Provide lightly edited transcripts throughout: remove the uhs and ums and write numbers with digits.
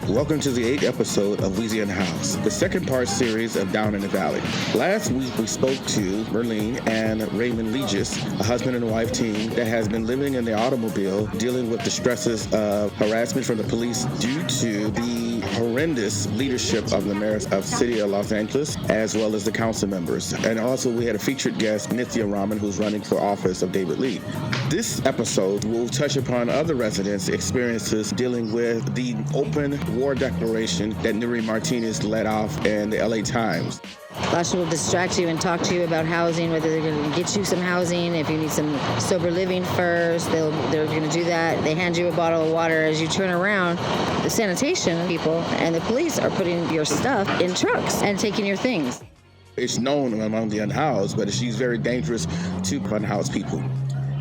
Welcome to the 8th episode of Weezy Unhoused, the second part series of Down in the Valley. Last week we spoke to Merlene and Raymond Legis, a husband and wife team that has been living in their automobile dealing with the stresses of harassment from the police due to the horrendous leadership of the mayor of the city of Los Angeles, as well as the council members. And also we had a featured guest, Nithya Raman, who's running for office of David Lee. This episode will touch upon other residents' experiences dealing with the open war declaration that Nury Martinez let off in the LA Times. Lots will distract you and talk to you about housing, whether they're going to get you some housing. If you need some sober living first, they're going to do that. They hand you a bottle of water. As you turn around, the sanitation people and the police are putting your stuff in trucks and taking your things. It's known among the unhoused, but she's very dangerous to unhoused people.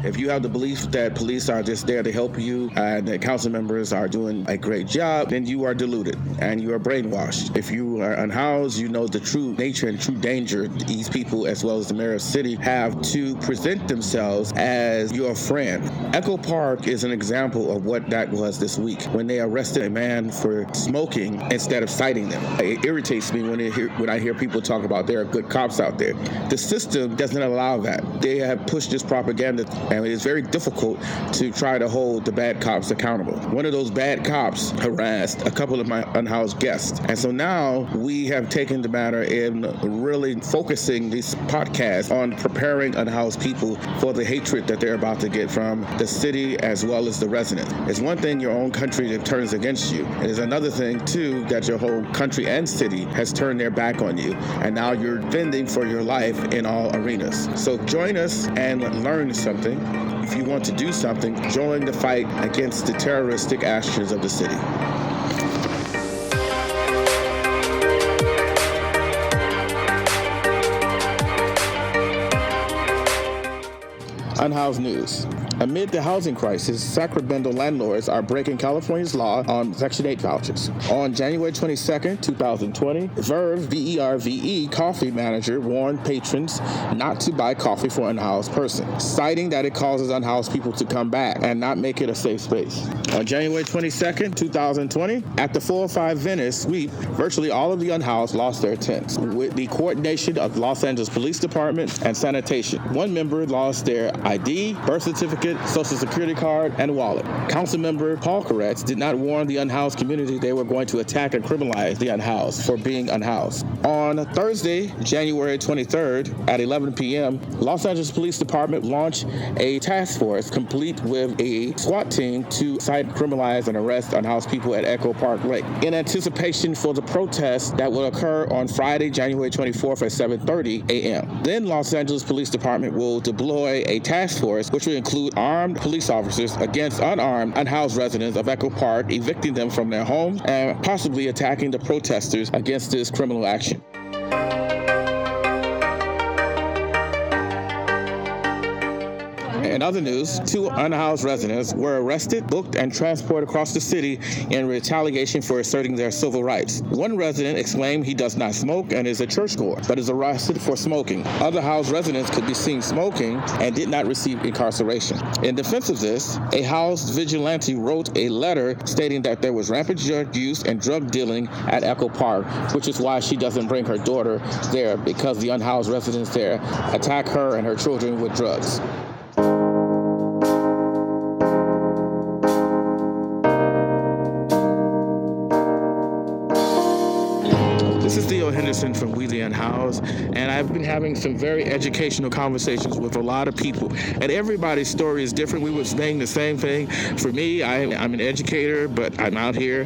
If you have the belief that police are just there to help you and that council members are doing a great job, then you are deluded and you are brainwashed. If you are unhoused, you know the true nature and true danger these people, as well as the mayor of the city, have to present themselves as your friend. Echo Park is an example of what that was this week when they arrested a man for smoking instead of citing them. It irritates me when I hear people talk about there are good cops out there. The system doesn't allow that. They have pushed this propaganda, and it is very difficult to try to hold the bad cops accountable. One of those bad cops harassed a couple of my unhoused guests. And so now we have taken the matter in really focusing this podcast on preparing unhoused people for the hatred that they're about to get from the city as well as the residents. It's one thing your own country that turns against you. It is another thing, too, that your whole country and city has turned their back on you. And now you're fending for your life in all arenas. So join us and learn something. If you want to do something, join the fight against the terroristic actions of the city. Unhoused news. Amid the housing crisis, Sacramento landlords are breaking California's law on Section 8 vouchers. On January 22, 2020, Verve, V-E-R-V-E, coffee manager warned patrons not to buy coffee for an unhoused person, citing that it causes unhoused people to come back and not make it a safe space. On January 22, 2020, at the 405 Venice sweep, virtually all of the unhoused lost their tents. With the coordination of Los Angeles Police Department and Sanitation, one member lost their ID, birth certificate, Social Security card, and wallet. Councilmember Paul Koretz did not warn the unhoused community they were going to attack and criminalize the unhoused for being unhoused. On Thursday, January 23rd at 11 p.m., Los Angeles Police Department launched a task force complete with a SWAT team to cite, criminalize, and arrest unhoused people at Echo Park Lake in anticipation for the protest that will occur on Friday, January 24th at 7:30 a.m. Then Los Angeles Police Department will deploy a task force which will include armed police officers against unarmed, unhoused residents of Echo Park, evicting them from their homes and possibly attacking the protesters against this criminal action. In other news, 2 unhoused residents were arrested, booked, and transported across the city in retaliation for asserting their civil rights. One resident exclaimed he does not smoke and is a churchgoer, but is arrested for smoking. Other housed residents could be seen smoking and did not receive incarceration. In defense of this, a housed vigilante wrote a letter stating that there was rampant drug use and drug dealing at Echo Park, which is why she doesn't bring her daughter there, because the unhoused residents there attack her and her children with drugs. This is Theo from Weezy Unhoused, and I've been having some very educational conversations with a lot of people, and everybody's story is different. We were saying the same thing. For me, I'm an educator, but I'm out here.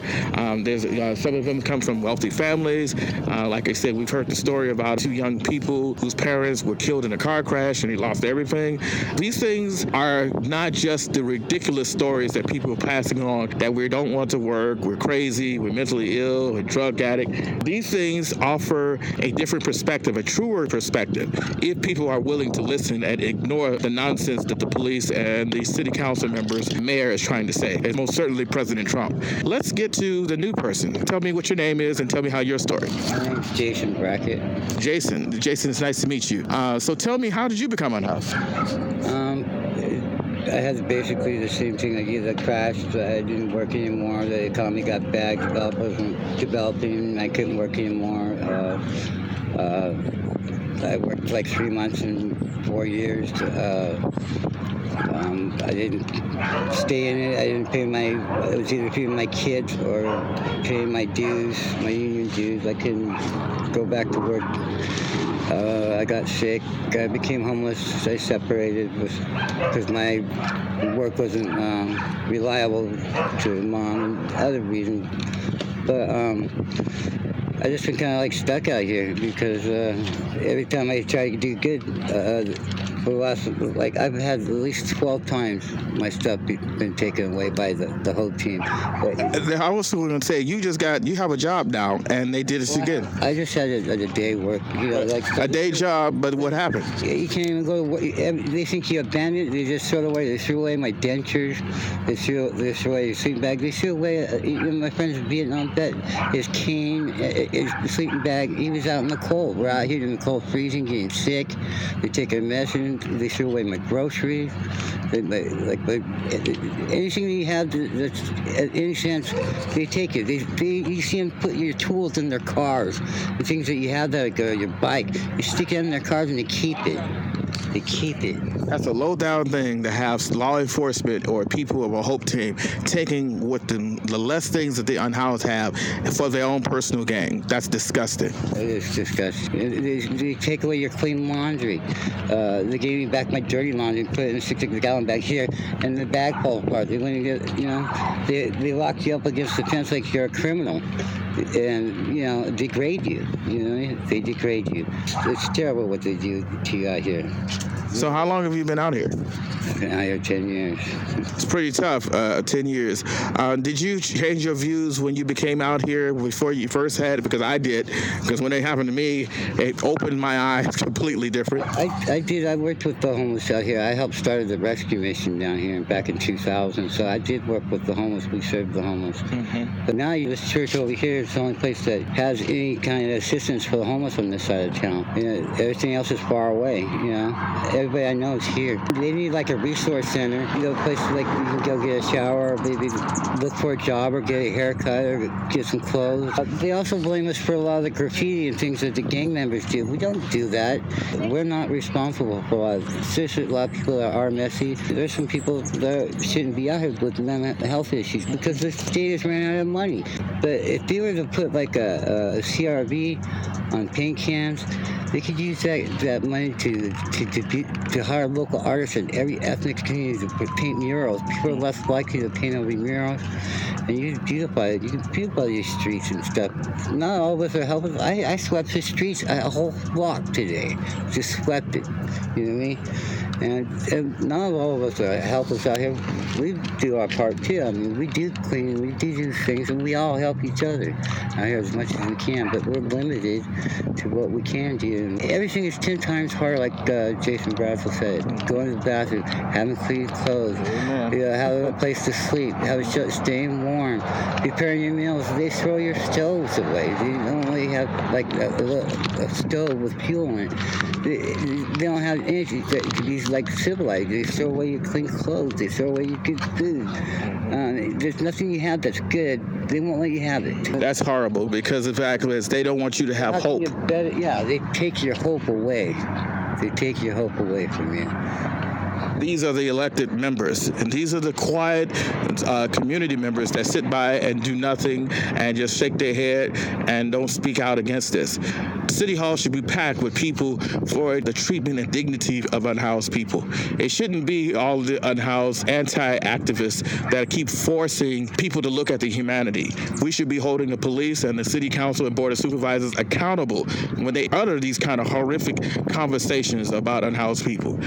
There's some of them come from wealthy families. Like I said, we've heard the story about 2 young people whose parents were killed in a car crash and they lost everything. These things are not just the ridiculous stories that people are passing on, that we don't want to work, we're crazy, we're mentally ill, we're drug addict. These things offer a different perspective, a truer perspective, if people are willing to listen and ignore the nonsense that the police and the city council members, mayor is trying to say, and most certainly President Trump. Let's get to the new person. Tell me what your name is and tell me how your story. My name's Jason Brackett. Jason, it's nice to meet you. So tell me, how did you become unhoused? I had basically the same thing. Like either crashed, I didn't work anymore. The economy got bad, wasn't developing. I couldn't work anymore. I worked like 3 months and 4 years. I didn't stay in it. I didn't pay it was either paying my kids or paying my dues, my union dues. I couldn't go back to work. I got sick. I became homeless. I separated because my work wasn't reliable to Mom and other reasons. But I just been kind of like stuck out here because every time I try to do good, for the last, like I've had at least 12 times my stuff been taken away by the whole team. I was going to say, you have a job now, and they did this again. I just had a day work, like a day job, but what happened? You can't even go to work. They think you abandoned. They just throw it away. They threw away my dentures. They threw away your sleeping bag. They threw away my friend's Vietnam vet, his cane, his sleeping bag. He was out in the cold. We're out here in the cold, freezing, getting sick. They take our medicine. They threw away my groceries. Anything that you have that's any sense, they take it. You see them put your tools in their cars. The things that you have, like your bike, you stick it in their cars and they keep it. They keep it. That's a low-down thing to have law enforcement or people of a HOPE team taking what the less things that the unhoused have for their own personal gain. That's disgusting. It is disgusting. They take away your clean laundry. They gave me back my dirty laundry and put it in a 6-gallon bag here, and the bag falls apart. They went and they lock you up against the fence like you're a criminal. And degrade you. They degrade you. It's terrible what they do to you out here. So how long have you been out here? I've been out here 10 years. It's pretty tough, 10 years. Did you change your views when you became out here before you first had it? Because I did. Because when it happened to me, it opened my eyes completely different. I did. I worked with the homeless out here. I helped start the rescue mission down here back in 2000. So I did work with the homeless. We served the homeless. Mm-hmm. But now this church over here is the only place that has any kind of assistance for the homeless on this side of town. Everything else is far away. Everybody I know is here. They need like a resource center, a place like you can go get a shower, or maybe look for a job, or get a haircut, or get some clothes. They also blame us for a lot of the graffiti and things that the gang members do. We don't do that. We're not responsible for a lot of a lot of people that are messy. There's some people that shouldn't be out here with mental health issues because the state has ran out of money. But if they were to put like a CRV on paint cans, they could use that money to hire local artists in every ethnic community to paint murals. People are less likely to paint over murals, and you can beautify these streets and stuff. Not all of us are helping. I swept the streets a whole block today. Just swept it. You know what I mean? And not all of us are helpless out here. We do our part too. I mean, we do clean, we do things, and we all help each other out here as much as we can. But we're limited to what we can do. And everything is 10 times harder, like Jason Brazel said. Going to the bathroom, having clean clothes, having a place to sleep, staying warm, preparing your meals. They throw your stoves away. They only have like a stove with fuel in it. They don't have anything that could be like civilized. They throw away your clean clothes. They throw away your good food. There's nothing you have that's good. They won't let you have it. That's horrible because the fact is they don't want you to have hope. They take your hope away. They take your hope away from you. These are the elected members, and these are the quiet community members that sit by and do nothing and just shake their head and don't speak out against this. City Hall should be packed with people for the treatment and dignity of unhoused people. It shouldn't be all the unhoused anti-activists that keep forcing people to look at the humanity. We should be holding the police and the city council and board of supervisors accountable when they utter these kind of horrific conversations about unhoused people.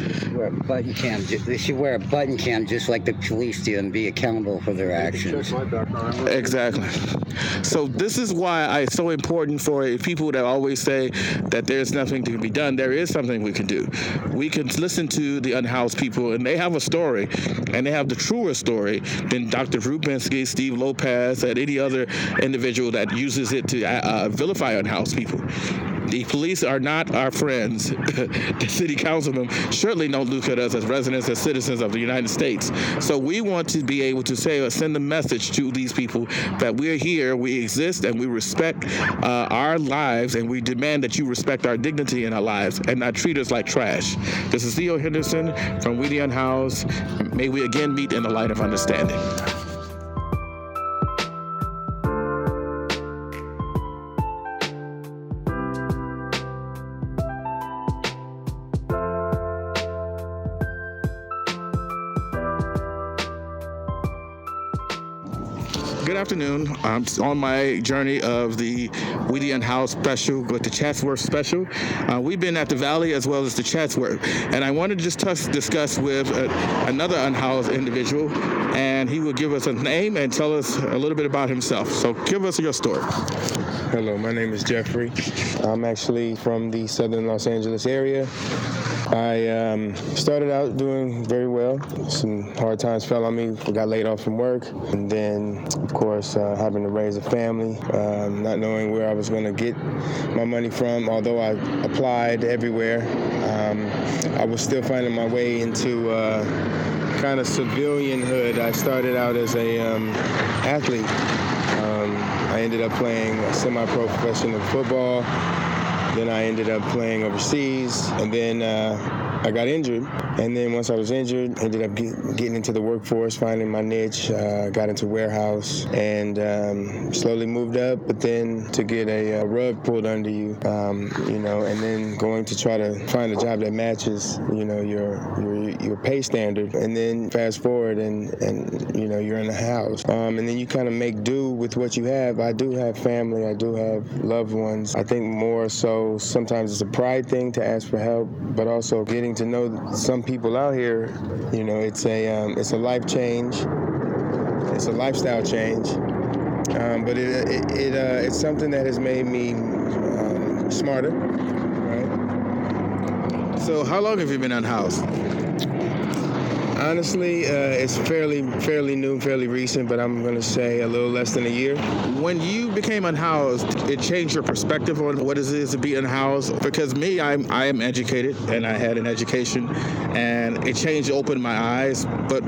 They should wear a button cam just like the police do and be accountable for their actions. Exactly. So this is why it's so important for people that always say that there's nothing to be done. There is something we can do. We can listen to the unhoused people, and they have a story, and they have the truer story than Dr. Rubinsky, Steve Lopez, and any other individual that uses it to vilify unhoused people. The police are not our friends. The city councilmen certainly don't look at us as residents, as citizens of the United States. So we want to be able to say or send a message to these people that we're here, we exist, and we respect our lives, and we demand that you respect our dignity in our lives and not treat us like trash. This is Theo Henderson from We the Unhoused. May we again meet in the light of understanding. Good afternoon. I'm on my journey of the We the Unhoused special with the Chatsworth special. We've been at the Valley as well as the Chatsworth, and I wanted to just discuss with another unhoused individual, and he will give us a name and tell us a little bit about himself. So give us your story. Hello, my name is Jeffrey. I'm actually from the southern Los Angeles area. I started out doing very well. Some hard times fell on me. I got laid off from work. And then, of course, having to raise a family, not knowing where I was going to get my money from. Although I applied everywhere, I was still finding my way into kind of civilianhood. I started out as a athlete. I ended up playing semi-pro professional football. Then I ended up playing overseas, and then I got injured. And then once I was injured, ended up getting into the workforce, finding my niche, got into warehouse, and slowly moved up. But then to get a rug pulled under you, and then going to try to find a job that matches, your pay standard. And then fast forward, and you're in the house, and then you kind of make do with what you have. I do have family. I do have loved ones. I think more so sometimes it's a pride thing to ask for help, but also getting to know some people out here. It's a life change. It's a lifestyle change, but it's something that has made me smarter. Right? So how long have you been unhoused? Honestly, it's fairly new, fairly recent, but I'm going to say a little less than a year. When you became unhoused, it changed your perspective on what it is to be unhoused? Because me, I am educated, and I had an education, and it opened my eyes. But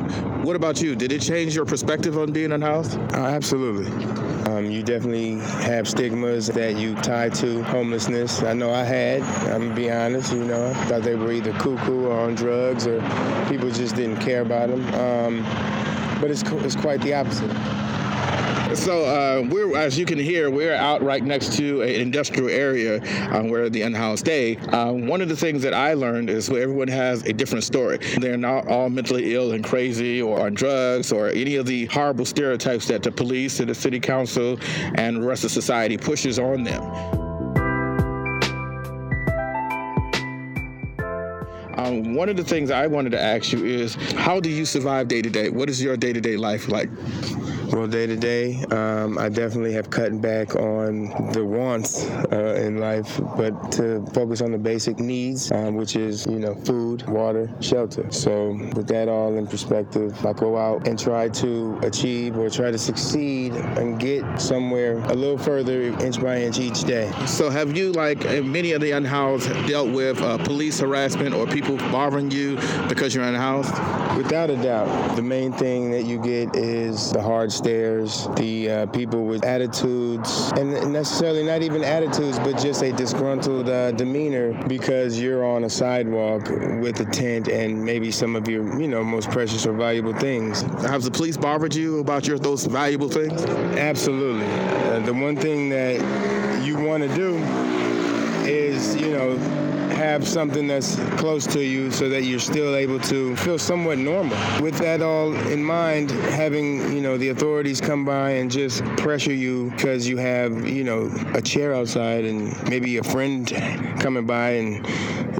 what about you? Did it change your perspective on being unhoused? Absolutely. You definitely have stigmas that you tie to homelessness. I know I had. I'm going to be honest. I thought they were either cuckoo or on drugs, or people just didn't care about them. But it's quite the opposite. So as you can hear, we're out right next to an industrial area where the unhoused stay. One of the things that I learned is everyone has a different story. They're not all mentally ill and crazy or on drugs or any of the horrible stereotypes that the police and the city council and the rest of society pushes on them. One of the things I wanted to ask you is, how do you survive day to day? What is your day-to-day life like? Well, day to day, I definitely have cut back on the wants in life, but to focus on the basic needs, which is, food, water, shelter. So with that all in perspective, I go out and try to achieve or try to succeed and get somewhere a little further inch by inch each day. So have you, like many of the unhoused, dealt with police harassment or people bothering you because you're unhoused? Without a doubt. The main thing that you get is the hard stares, the people with attitudes, and necessarily not even attitudes, but just a disgruntled demeanor because you're on a sidewalk with a tent and maybe some of your, most precious or valuable things. Have the police bothered you about those valuable things? Absolutely. The one thing that you want to do is, have something that's close to you so that you're still able to feel somewhat normal. With that all in mind, having, the authorities come by and just pressure you because you have, a chair outside and maybe a friend coming by and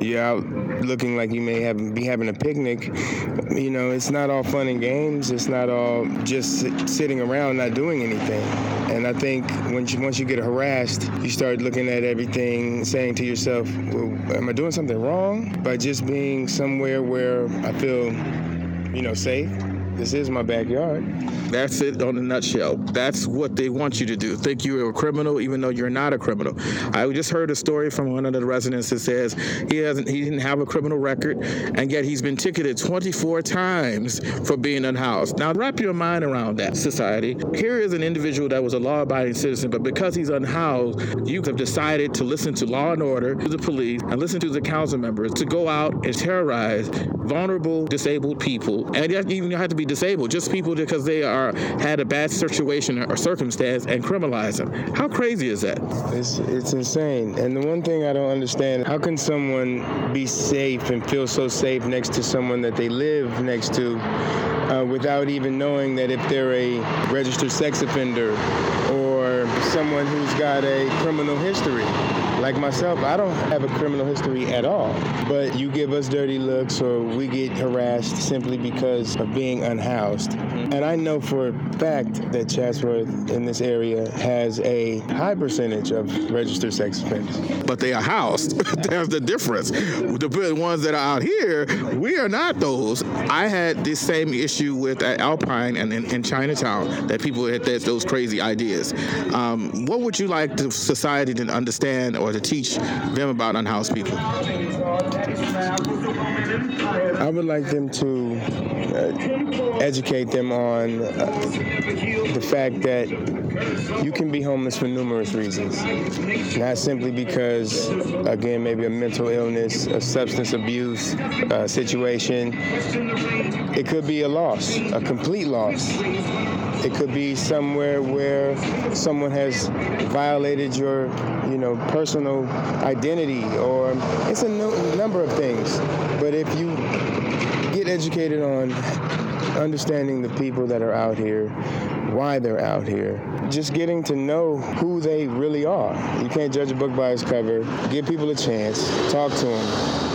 you're out looking like you may be having a picnic, it's not all fun and games. It's not all just sitting around not doing anything. And I think once you get harassed, you start looking at everything, saying to yourself, well, am I doing something wrong? By just being somewhere where I feel, safe. this is my backyard. That's it on a nutshell. That's what they want you to do. Think you're a criminal even though you're not a criminal. I just heard a story from one of the residents that says he didn't have a criminal record, and yet he's been ticketed 24 times for being unhoused. Now wrap your mind around that, society. Here is an individual that was a law-abiding citizen, but because he's unhoused, you have decided to listen to law and order, to the police, and listen to the council members to go out and terrorize vulnerable, disabled people. And you even have to be disabled, just people because they had a bad situation or circumstance, and criminalize them. How crazy is that? It's insane. And the one thing I don't understand, how can someone be safe and feel so safe next to someone that they live next to without even knowing that if they're a registered sex offender or someone who's got a criminal history? Like myself, I don't have a criminal history at all, but you give us dirty looks or we get harassed simply because of being unhoused. And I know for a fact that Chatsworth in this area has a high percentage of registered sex offenders. But they are housed. There's the difference. The ones that are out here, we are not those. I had this same issue with Alpine and in Chinatown, that people had those crazy ideas. What would you like the society to understand or to teach them about unhoused people? I would like them to educate them on the fact that you can be homeless for numerous reasons. Not simply because, again, maybe a mental illness, a substance abuse situation. It could be a loss, a complete loss. It could be somewhere where someone has violated your, personal identity, or it's a number of things. But if you get educated on understanding the people that are out here, why they're out here, just getting to know who they really are. You can't judge a book by its cover. Give people a chance. Talk to them.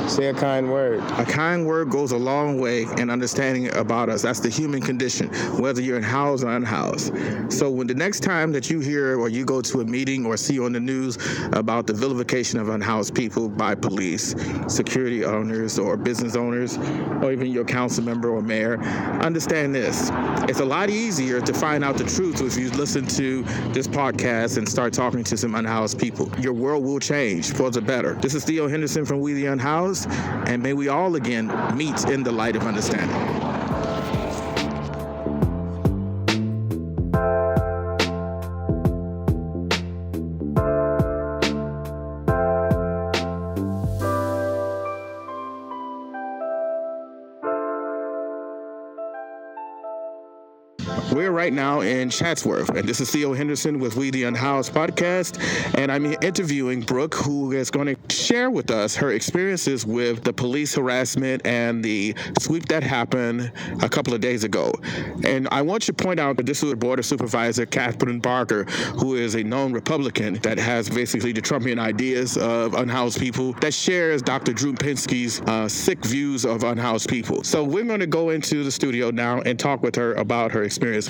Say a kind word. A kind word goes a long way in understanding about us. That's the human condition, whether you're housed or unhoused. So when the next time that you hear or you go to a meeting or see on the news about the vilification of unhoused people by police, security owners, or business owners, or even your council member or mayor, understand this. It's a lot easier to find out the truth if you listen to this podcast and start talking to some unhoused people. Your world will change for the better. This is Theo Henderson from We the Unhoused. And may we all again meet in the light of understanding. We're right now in Chatsworth, and this is Theo Henderson with We the Unhoused podcast, and I'm interviewing Brooke, who is going to share with us her experiences with the police harassment and the sweep that happened a couple of days ago. And I want you to point out that this is Board of Supervisor Catherine Barker, who is a known Republican that has basically the Trumpian ideas of unhoused people, that shares Dr. Drew Pinsky's sick views of unhoused people. So we're going to go into the studio now and talk with her about her experience.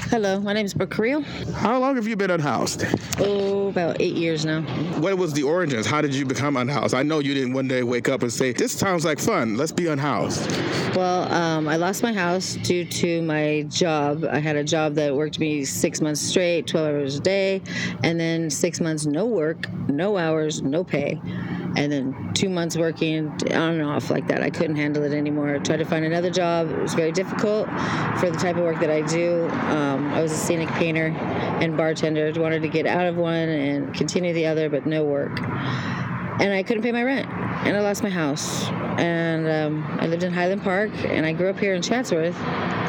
Hello, my name is Brooke Carrillo. How long have you been unhoused? Oh, about 8 years now. What was the origins? How did you become unhoused? I know you didn't one day wake up and say, this sounds like fun, let's be unhoused. Well, I lost my house due to my job. I had a job that worked me 6 months straight, 12 hours a day, and then 6 months no work, no hours, no pay. And then 2 months working on and off like that. I couldn't handle it anymore. I tried to find another job. It was very difficult for the type of work that I do. I was a scenic painter and bartender. Wanted to get out of one and continue the other, but no work. And I couldn't pay my rent. And I lost my house. And I lived in Highland Park, and I grew up here in Chatsworth.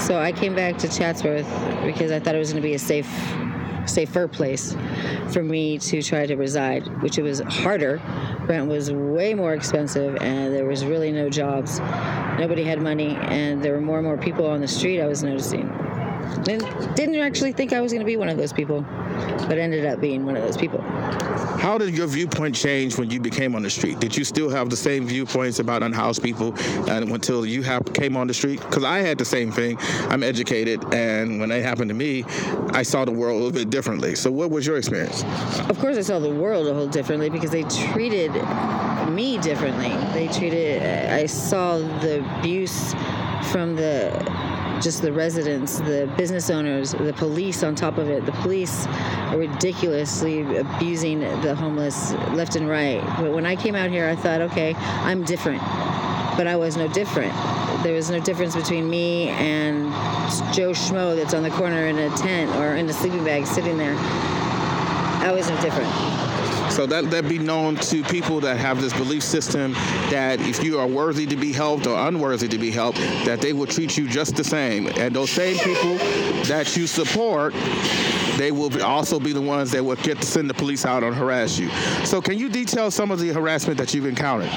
So I came back to Chatsworth because I thought it was going to be a safer place for me to try to reside, which it was harder. Rent was way more expensive, and there was really no jobs. Nobody had money, and there were more and more people on the street I was noticing. And didn't actually think I was going to be one of those people, but ended up being one of those people. How did your viewpoint change when you became on the street? Did you still have the same viewpoints about unhoused people until you came on the street? Because I had the same thing. I'm educated, and when that happened to me, I saw the world a little bit differently. So what was your experience? Of course, I saw the world a whole differently because they treated me differently. I saw the abuse from the just the residents, the business owners, the police on top of it. The police are ridiculously abusing the homeless left and right. But when I came out here, I thought, okay, I'm different. But I was no different. There was no difference between me and Joe Schmo that's on the corner in a tent or in a sleeping bag sitting there. I was no different. So that be known to people that have this belief system that if you are worthy to be helped or unworthy to be helped, that they will treat you just the same. And those same people that you support, they will also be the ones that will get to send the police out and harass you. So can you detail some of the harassment that you've encountered?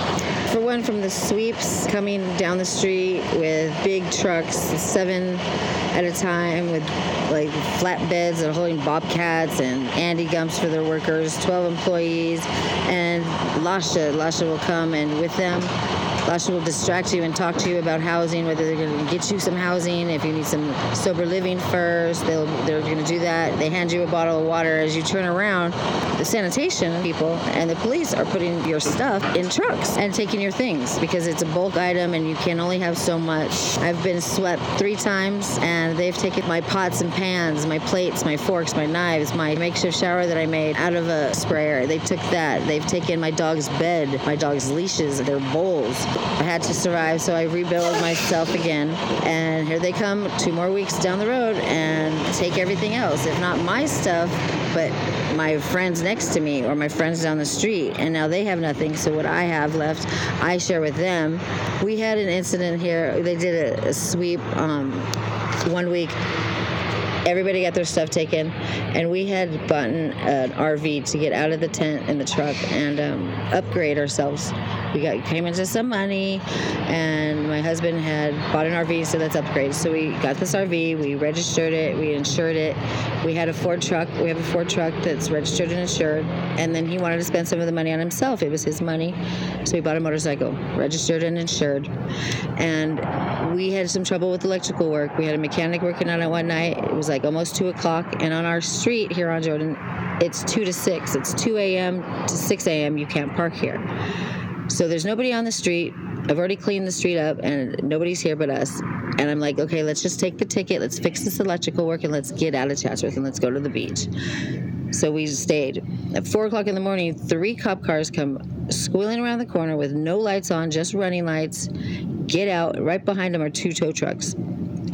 For one, from the sweeps coming down the street with big trucks, 7 at a time with like flatbeds that are holding bobcats and Andy Gumps for their workers, 12 employees, and Lasha will come, and with them, Lasha will distract you and talk to you about housing, whether they're going to get you some housing. If you need some sober living first, they're going to do that. They hand you a bottle of water. As you turn around, the sanitation people and the police are putting your stuff in trucks and taking your things because it's a bulk item and you can only have so much. I've been swept 3 times and they've taken my pots and pans, my plates, my forks, my knives, my makeshift shower that I made out of a sprayer. They took that. They've taken my dog's bed, my dog's leashes, their bowls. I had to survive, so I rebuild myself again. And here they come 2 more weeks down the road and take everything else. If not my stuff, but my friends next to me or my friends down the street. And now they have nothing, so what I have left, I share with them. We had an incident here. They did a sweep 1 week. Everybody got their stuff taken, and we had bought an RV to get out of the tent and the truck and upgrade ourselves. We came into some money, and my husband had bought an RV, so let's upgrade. So we got this RV, we registered it, we insured it. We had a Ford truck. We have a Ford truck that's registered and insured, and then he wanted to spend some of the money on himself. It was his money, so he bought a motorcycle, registered and insured. And we had some trouble with electrical work. We had a mechanic working on it one night. It was like almost 2 o'clock, and on our street here on Jordan, it's 2 to 6. It's 2 a.m. to 6 a.m. You can't park here. So there's nobody on the street. I've already cleaned the street up, and nobody's here but us. And I'm like, okay, let's just take the ticket. Let's fix this electrical work, and let's get out of Chatsworth, and let's go to the beach. So we stayed. At 4 o'clock in the morning, 3 cop cars come squealing around the corner with no lights on, just running lights. Get out. Right behind them are 2 tow trucks.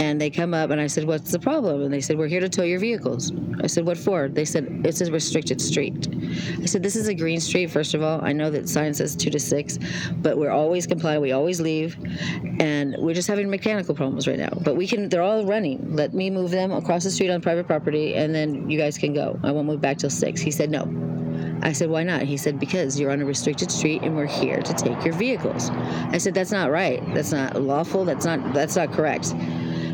And they come up, and I said, what's the problem? And they said, we're here to tow your vehicles. I said, what for? They said, it's a restricted street. I said, this is a green street, first of all. I know that sign says 2 to 6, but we're always compliant. We always leave, and we're just having mechanical problems right now. But they're all running. Let me move them across the street on private property, and then you guys can go. I won't move back till 6. He said, no. I said, why not? He said, because you're on a restricted street and we're here to take your vehicles. I said, that's not right. That's not lawful. That's not correct.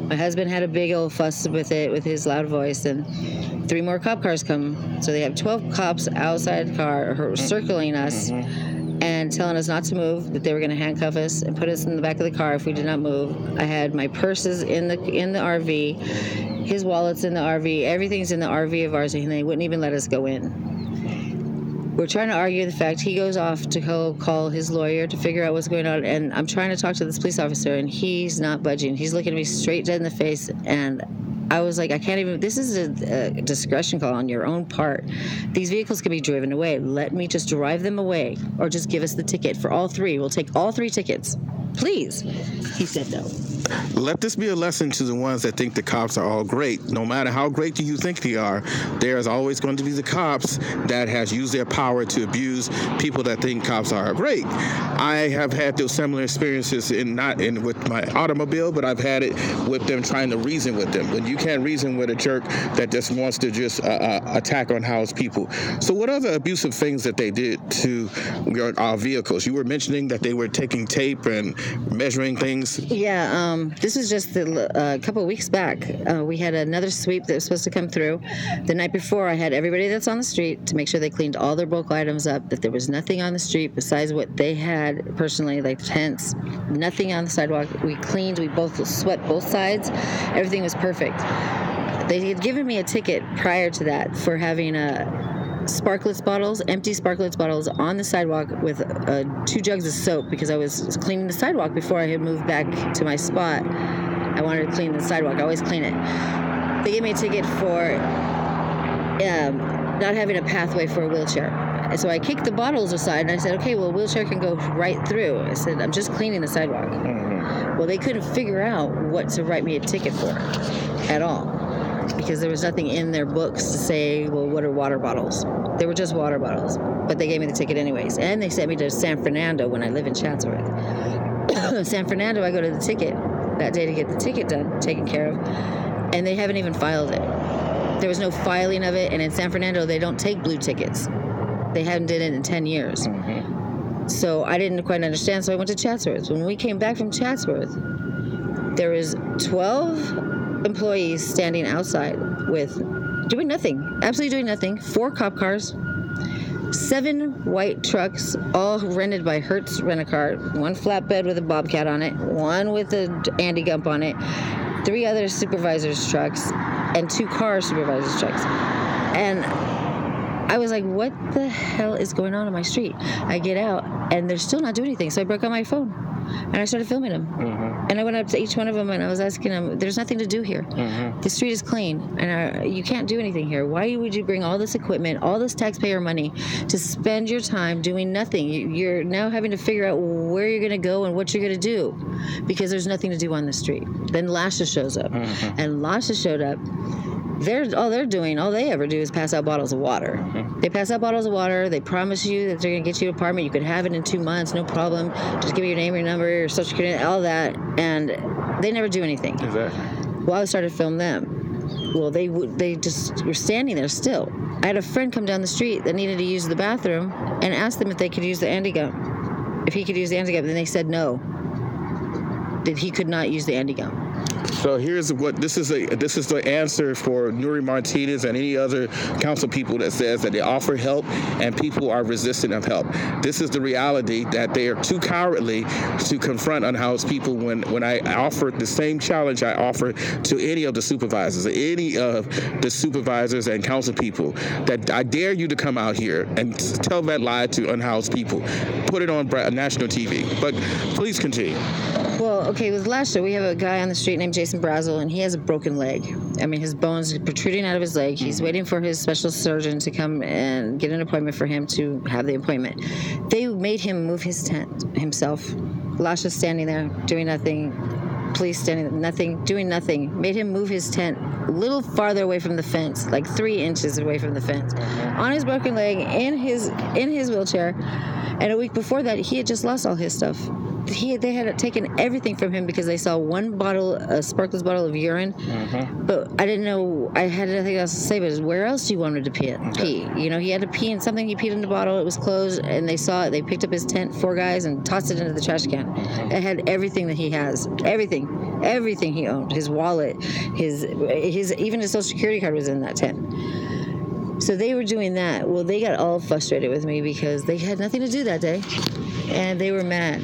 My husband had a big old fuss with it, with his loud voice, and 3 more cop cars come. So they have 12 cops outside the car circling us and telling us not to move, that they were going to handcuff us and put us in the back of the car if we did not move. I had my purses in the RV, his wallet's in the RV, everything's in the RV of ours, and they wouldn't even let us go in. We're trying to argue the fact he goes off to call his lawyer to figure out what's going on, and I'm trying to talk to this police officer, and he's not budging. He's looking at me straight dead in the face, and I was like, I can't even, this is a discretion call on your own part. These vehicles can be driven away. Let me just drive them away, or just give us the ticket for all 3. We'll take all 3 tickets. Please. He said no. Let this be a lesson to the ones that think the cops are all great. No matter how great do you think they are, there's always going to be the cops that has used their power to abuse people that think cops are great. I have had those similar experiences with my automobile, but I've had it with them trying to reason with them. When you can't reason with a jerk that just wants to just attack unhoused people. So what other abusive things that they did to our vehicles? You were mentioning that they were taking tape and measuring things. Yeah, this was just a couple of weeks back. We had another sweep that was supposed to come through. The night before, I had everybody that's on the street to make sure they cleaned all their bulk items up, that there was nothing on the street besides what they had personally, like tents, nothing on the sidewalk. We cleaned, we both swept both sides. Everything was perfect. They had given me a ticket prior to that for having sparklets bottles, empty sparklets bottles on the sidewalk with 2 jugs of soap because I was cleaning the sidewalk before I had moved back to my spot. I wanted to clean the sidewalk. I always clean it. They gave me a ticket for not having a pathway for a wheelchair. And so I kicked the bottles aside and I said, okay, well, a wheelchair can go right through. I said, I'm just cleaning the sidewalk. Well, they couldn't figure out what to write me a ticket for at all, because there was nothing in their books to say, well, what are water bottles? They were just water bottles. But they gave me the ticket anyways. And they sent me to San Fernando when I live in Chatsworth. San Fernando, I go to the ticket that day to get the ticket done, taken care of, and they haven't even filed it. There was no filing of it, and in San Fernando, they don't take blue tickets. They hadn't did it in 10 years. So I didn't quite understand, so I went to Chatsworth. When we came back from Chatsworth, there was 12 employees standing outside with doing nothing, absolutely doing nothing, 4 cop cars, 7 white trucks, all rented by Hertz Rent-A-Car, 1 flatbed with a Bobcat on it, 1 with an Andy Gump on it, 3 other supervisors' trucks, and 2 car supervisors' trucks. And I was like, what the hell is going on my street? I get out, and they're still not doing anything. So I broke out my phone, and I started filming them. And I went up to each one of them, and I was asking them, there's nothing to do here. The street is clean, and you can't do anything here. Why would you bring all this equipment, all this taxpayer money, to spend your time doing nothing? You're now having to figure out where you're going to go and what you're going to do, because there's nothing to do on the street. Then Lasha shows up, and Lasha showed up. All they ever do is pass out bottles of water. They pass out bottles of water. They promise you that they're going to get you an apartment. You could have it in 2 months, no problem. Just give me your name, your number, your social security, all that. And they never do anything. Exactly. Well, I started to film them. Well, they just were standing there still. I had a friend come down the street that needed to use the bathroom and asked them if they could use the Andy Gump. If he could use the Andy Gump, and they said no. That he could not use the Andy Gump. So here's what this is the answer for Nury Martinez and any other council people that says that they offer help and people are resistant of help. This is the reality, that they are too cowardly to confront unhoused people. When I offered the same challenge I offered to any of the supervisors and council people, that I dare you to come out here and tell that lie to unhoused people. Put it on national TV. But please continue. Well, okay, with Lasha, we have a guy on the street named Jason Brazel, and he has a broken leg. I mean, his bones are protruding out of his leg. He's waiting for his special surgeon to come and get an appointment for him to have the appointment. They made him move his tent himself. Lasha's standing there doing nothing. Police standing there, nothing, doing nothing. Made him move his tent a little farther away from the fence, like 3 inches away from the fence, on his broken leg, in his wheelchair. And a week before that, he had just lost all his stuff. They had taken everything from him because they saw 1 bottle, a sparkless bottle of urine. But I didn't know, I had nothing else to say, but where else do you want him to pee? You know, he had to pee in something, he peed in the bottle, it was closed, and they saw it. They picked up his tent, 4 guys, and tossed it into the trash can. It had everything that he has, everything he owned, his wallet, his even his social security card was in that tent. So they were doing that. Well, they got all frustrated with me because they had nothing to do that day, and they were mad.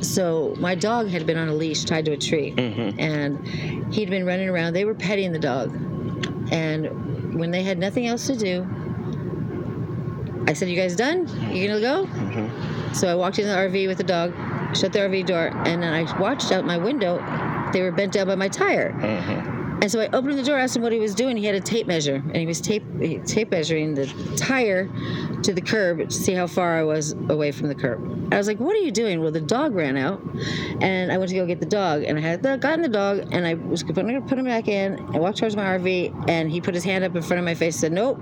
So my dog had been on a leash tied to a tree, and he'd been running around. They were petting the dog, and when they had nothing else to do, I said, you guys done? You gonna go? So I walked into the RV with the dog, shut the RV door, and then I watched out my window. They were bent down by my tire. And so I opened the door, asked him what he was doing. He had a tape measure, and he was tape measuring the tire to the curb to see how far I was away from the curb. I was like, what are you doing? Well, the dog ran out, and I went to go get the dog, and I had gotten the dog, and I was going to put him back in. I walked towards my RV, and he put his hand up in front of my face and said, nope.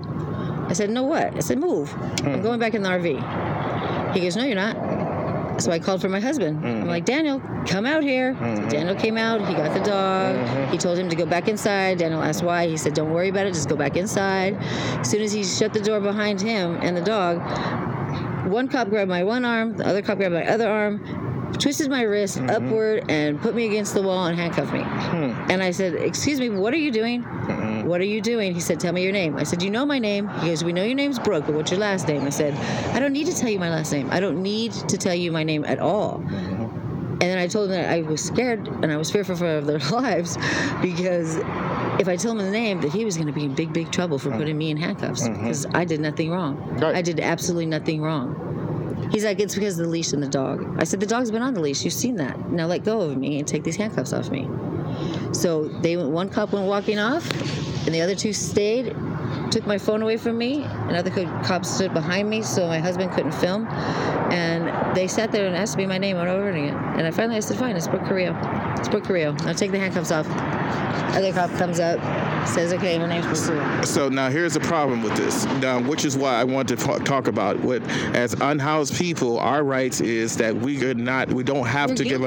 I said, no what? I said, move. I'm going back in the RV. He goes, no, you're not. So I called for my husband. I'm like, Daniel, come out here. So Daniel came out. He got the dog. He told him to go back inside. Daniel asked why. He said, don't worry about it. Just go back inside. As soon as he shut the door behind him and the dog, 1 cop grabbed my 1 arm, the other cop grabbed my other arm, twisted my wrist upward and put me against the wall and handcuffed me. And I said, excuse me, what are you doing? What are you doing? He said, tell me your name. I said, you know my name. He goes, we know your name's Brooke, but what's your last name? I said, I don't need to tell you my last name. I don't need to tell you my name at all. And then I told him that I was scared and I was fearful for their lives because if I told him the name, that he was going to be in big, big trouble for putting me in handcuffs because I did nothing wrong. Right. I did absolutely nothing wrong. He's like, it's because of the leash and the dog. I said, the dog's been on the leash. You've seen that. Now let go of me and take these handcuffs off me. So one cop went walking off, and the other two stayed, took my phone away from me. Another cop stood behind me so my husband couldn't film. And they sat there and asked me my name over and again. And I said, fine, it's Brooke Carrillo. It's Brooke Carrillo. I'll take the handcuffs off. Other cop comes up, says, okay, her name's Brooke Carrillo. So now here's the problem with this, which is why I want to talk about as unhoused people, our rights is that we don't have to give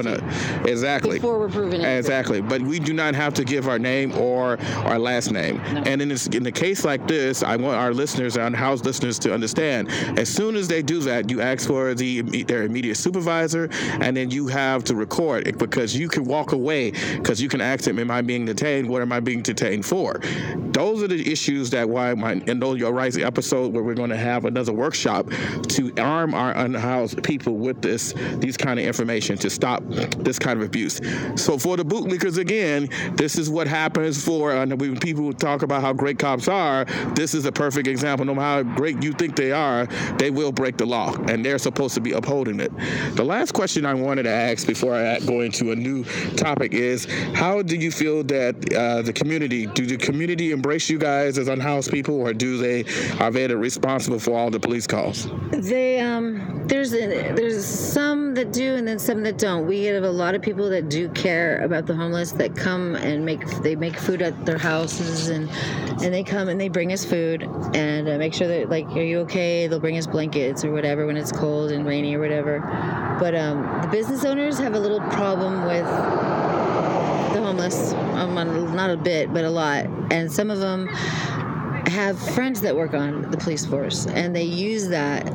exactly. Before we're proven innocent. Exactly. But we do not have to give our name or our last name. No. And in a case like this, I want our listeners, our unhoused listeners, to understand, as soon as they do that, you ask for their immediate supervisor, and then you have to record it, because you can walk away, because you can ask them, am I being detained? What am I being detained for? Those are the issues that in Know Your Rights episode, where we're going to have another workshop to arm our unhoused people with these kind of information to stop this kind of abuse. So for the bootlickers, again, this is what happens when people talk about how great cops are. This is a perfect example. No matter how great you think they are, they will break the law, and they're supposed to be upholding it. The last question I wanted to ask before I go into a new topic is, how do you feel that do the community embrace you guys as unhoused people, or are they responsible for all the police calls? There's some that do, and then some that don't. We have a lot of people that do care about the homeless, that come and make food at their houses, and they come and they bring us food and make sure that, like, are you okay? They'll bring us blankets or whatever when it's cold and rainy or whatever. But the business owners have a little problem with the homeless, not a bit, but a lot. And some of them have friends that work on the police force, and they use that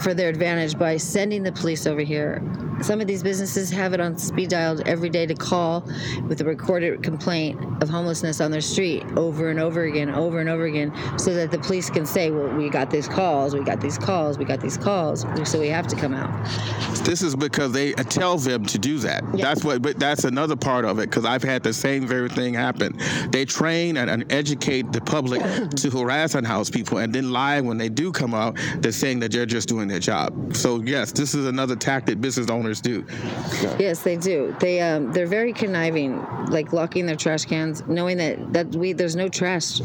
for their advantage by sending the police over here. Some of these businesses have it on speed dialed every day to call with a recorded complaint of homelessness on their street over and over again, so that the police can say, well, we got these calls, so we have to come out. This is because they tell them to do that. Yeah. But that's another part of it, because I've had the same very thing happen. They train and educate the public to harass unhoused people, and then lie when they do come out. They're saying that they're just doing their job. So yes, this is another tactic business owners do. Yes, they do. They're very conniving, like locking their trash cans, knowing that there's no trash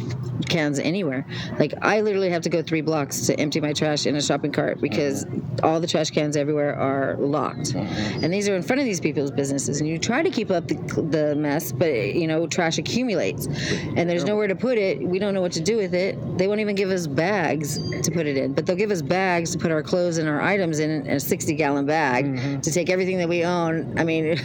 cans anywhere. Like, I literally have to go 3 blocks to empty my trash in a shopping cart, because all the trash cans everywhere are locked. And these are in front of these people's businesses, and you try to keep up the mess, but trash accumulates, and there's nowhere to put it. We don't know what to do with it. They won't even give us bags to put it in, but they'll give us bags to put our clothes and our items in a 60-gallon bag to take everything that we own. I mean,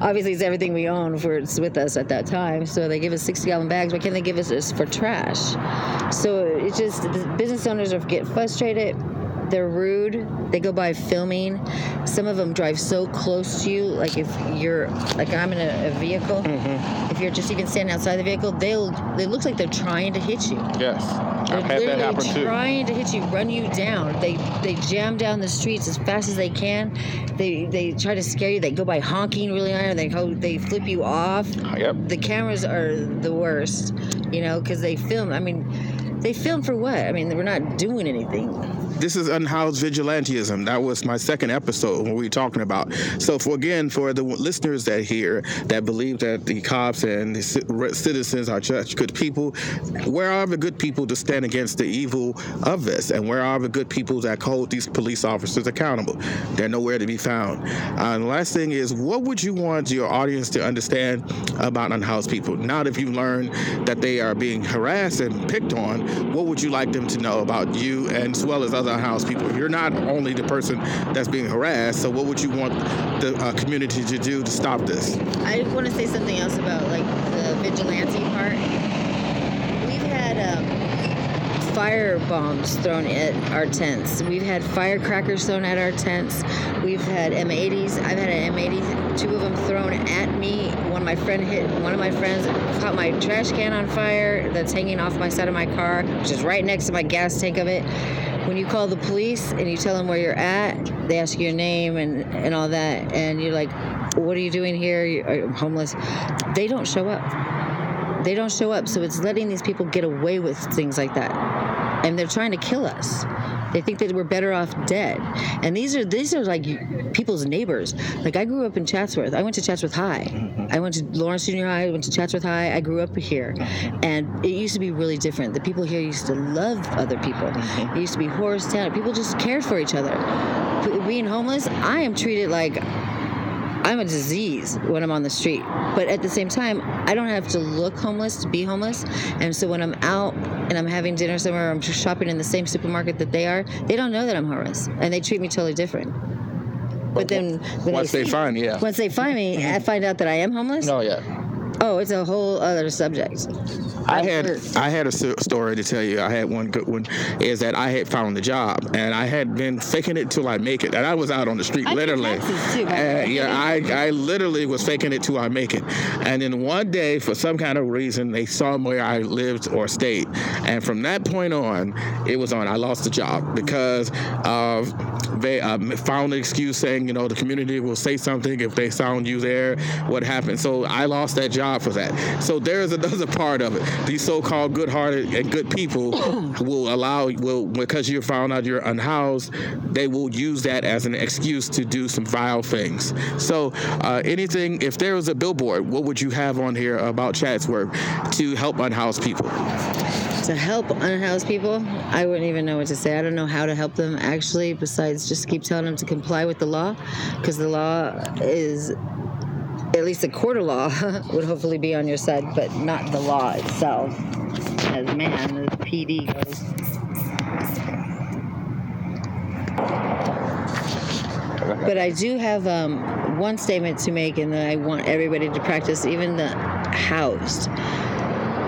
obviously it's everything we own for it's with us at that time. So they give us 60-gallon bags. Why can't they give us this for trash? So it's just, the business owners get frustrated. They're rude. They go by filming. Some of them drive so close to you. Like, if you're, like, I'm in a vehicle, if you're just even standing outside the vehicle, they look like they're trying to hit you. Yes. I've had that happen too. They're trying to hit you, run you down. They jam down the streets as fast as they can. They try to scare you. They go by honking really hard. They flip you off. Yep. The cameras are the worst, because they film. I mean, they film for what? I mean, we're not doing anything. This is Unhoused Vigilantism. That was my second episode when we were talking about. So for the listeners that believe that the cops and the citizens are such good people, where are the good people to stand against the evil of this? And where are the good people that hold these police officers accountable? They're nowhere to be found. And the last thing is, what would you want your audience to understand about unhoused people? Now that you've learned that they are being harassed and picked on, what would you like them to know about you, and as well as other unhoused people? You're not only the person that's being harassed, so what would you want the community to do to stop this? I want to say something else about, like, the vigilante part. We've had fire bombs thrown at our tents. We've had firecrackers thrown at our tents. We've had M80s. I've had an M80, 2 of them thrown at me. One of my friends caught my trash can on fire that's hanging off my side of my car, which is right next to my gas tank of it. When you call the police and you tell them where you're at, they ask you your name and all that, and you're like, what are you doing here? You're homeless. They don't show up. So it's letting these people get away with things like that. And they're trying to kill us. They think that we're better off dead. And these are like people's neighbors. Like, I grew up in Chatsworth. I went to Chatsworth High. I went to Lawrence Junior High. I went to Chatsworth High. I grew up here. And it used to be really different. The people here used to love other people. It used to be horse town. People just cared for each other. Being homeless, I am treated like I'm a disease when I'm on the street. But at the same time, I don't have to look homeless to be homeless. And so when I'm out and I'm having dinner somewhere, or I'm shopping in the same supermarket that they are, they don't know that I'm homeless. And they treat me totally different. But then once they find me, I find out that I am homeless. No, yeah. Oh, it's a whole other subject. I had a story to tell you. I had one good one, is that I had found a job, and I had been faking it till I make it. And I was out on the street, literally. I literally was faking it till I make it. And then one day, for some kind of reason, they saw where I lived or stayed. And from that point on, it was on. I lost the job because they found an excuse saying, you know, the community will say something if they found you there. What happened? So I lost that job for that. So there's another part of it. These so-called good-hearted and good people will, because you found out you're unhoused, they will use that as an excuse to do some vile things. So anything, if there was a billboard, what would you have on here about Chatsworth to help unhoused people? To help unhoused people, I wouldn't even know what to say. I don't know how to help them, actually, besides just keep telling them to comply with the law, because the law is... At least the court of law would hopefully be on your side, but not the law itself. As the PD goes. But I do have one statement to make, and that I want everybody to practice, even the housed.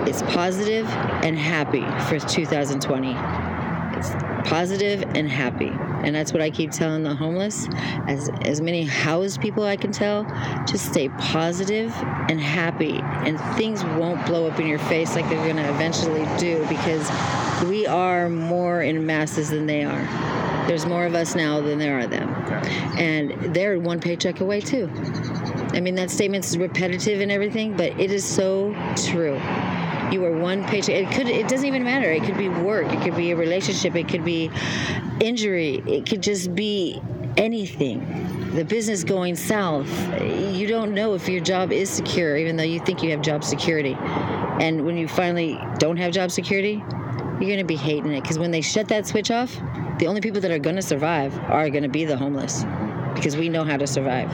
It's positive and happy for 2020. It's positive and happy. And that's what I keep telling the homeless. As many housed people I can tell, just stay positive and happy. And things won't blow up in your face like they're going to eventually do, because we are more in masses than they are. There's more of us now than there are them. And they're one paycheck away, too. I mean, that statement's repetitive and everything, but it is so true. You are one paycheck. It doesn't even matter. It could be work. It could be a relationship. It could be injury. It could just be anything. The business going south. You don't know if your job is secure, even though you think you have job security. And when you finally don't have job security, you're going to be hating it. Because when they shut that switch off, the only people that are going to survive are going to be the homeless. Because we know how to survive.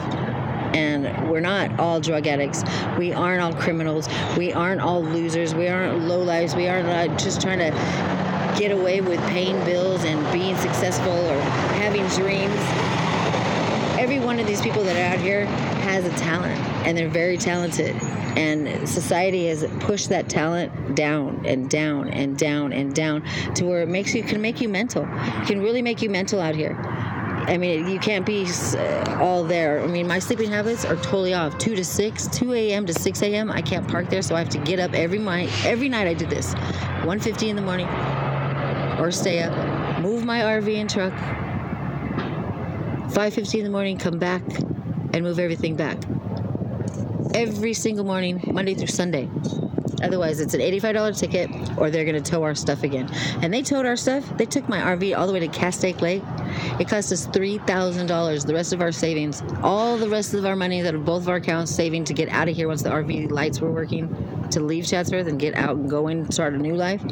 And we're not all drug addicts. We aren't all criminals. We aren't all losers. We aren't lowlifes. We aren't just trying to get away with paying bills and being successful or having dreams. Every one of these people that are out here has a talent, and they're very talented. And society has pushed that talent down and down and down and down to where it can make you mental. It can really make you mental out here. I mean, you can't be all there. I mean, my sleeping habits are totally off. 2 a.m. to 6 a.m. I can't park there, so I have to get up every night. Every night I did this. 1:50 in the morning, or stay up, move my RV and truck. 5:50 in the morning, come back, and move everything back. Every single morning, Monday through Sunday. Otherwise, it's an $85 ticket, or they're going to tow our stuff again. And they towed our stuff. They took my RV all the way to Castaic Lake. It cost us $3,000, the rest of our savings. All the rest of our money that both of our accounts saving to get out of here once the RV lights were working, to leave Chatsworth and get out and go and start a new life,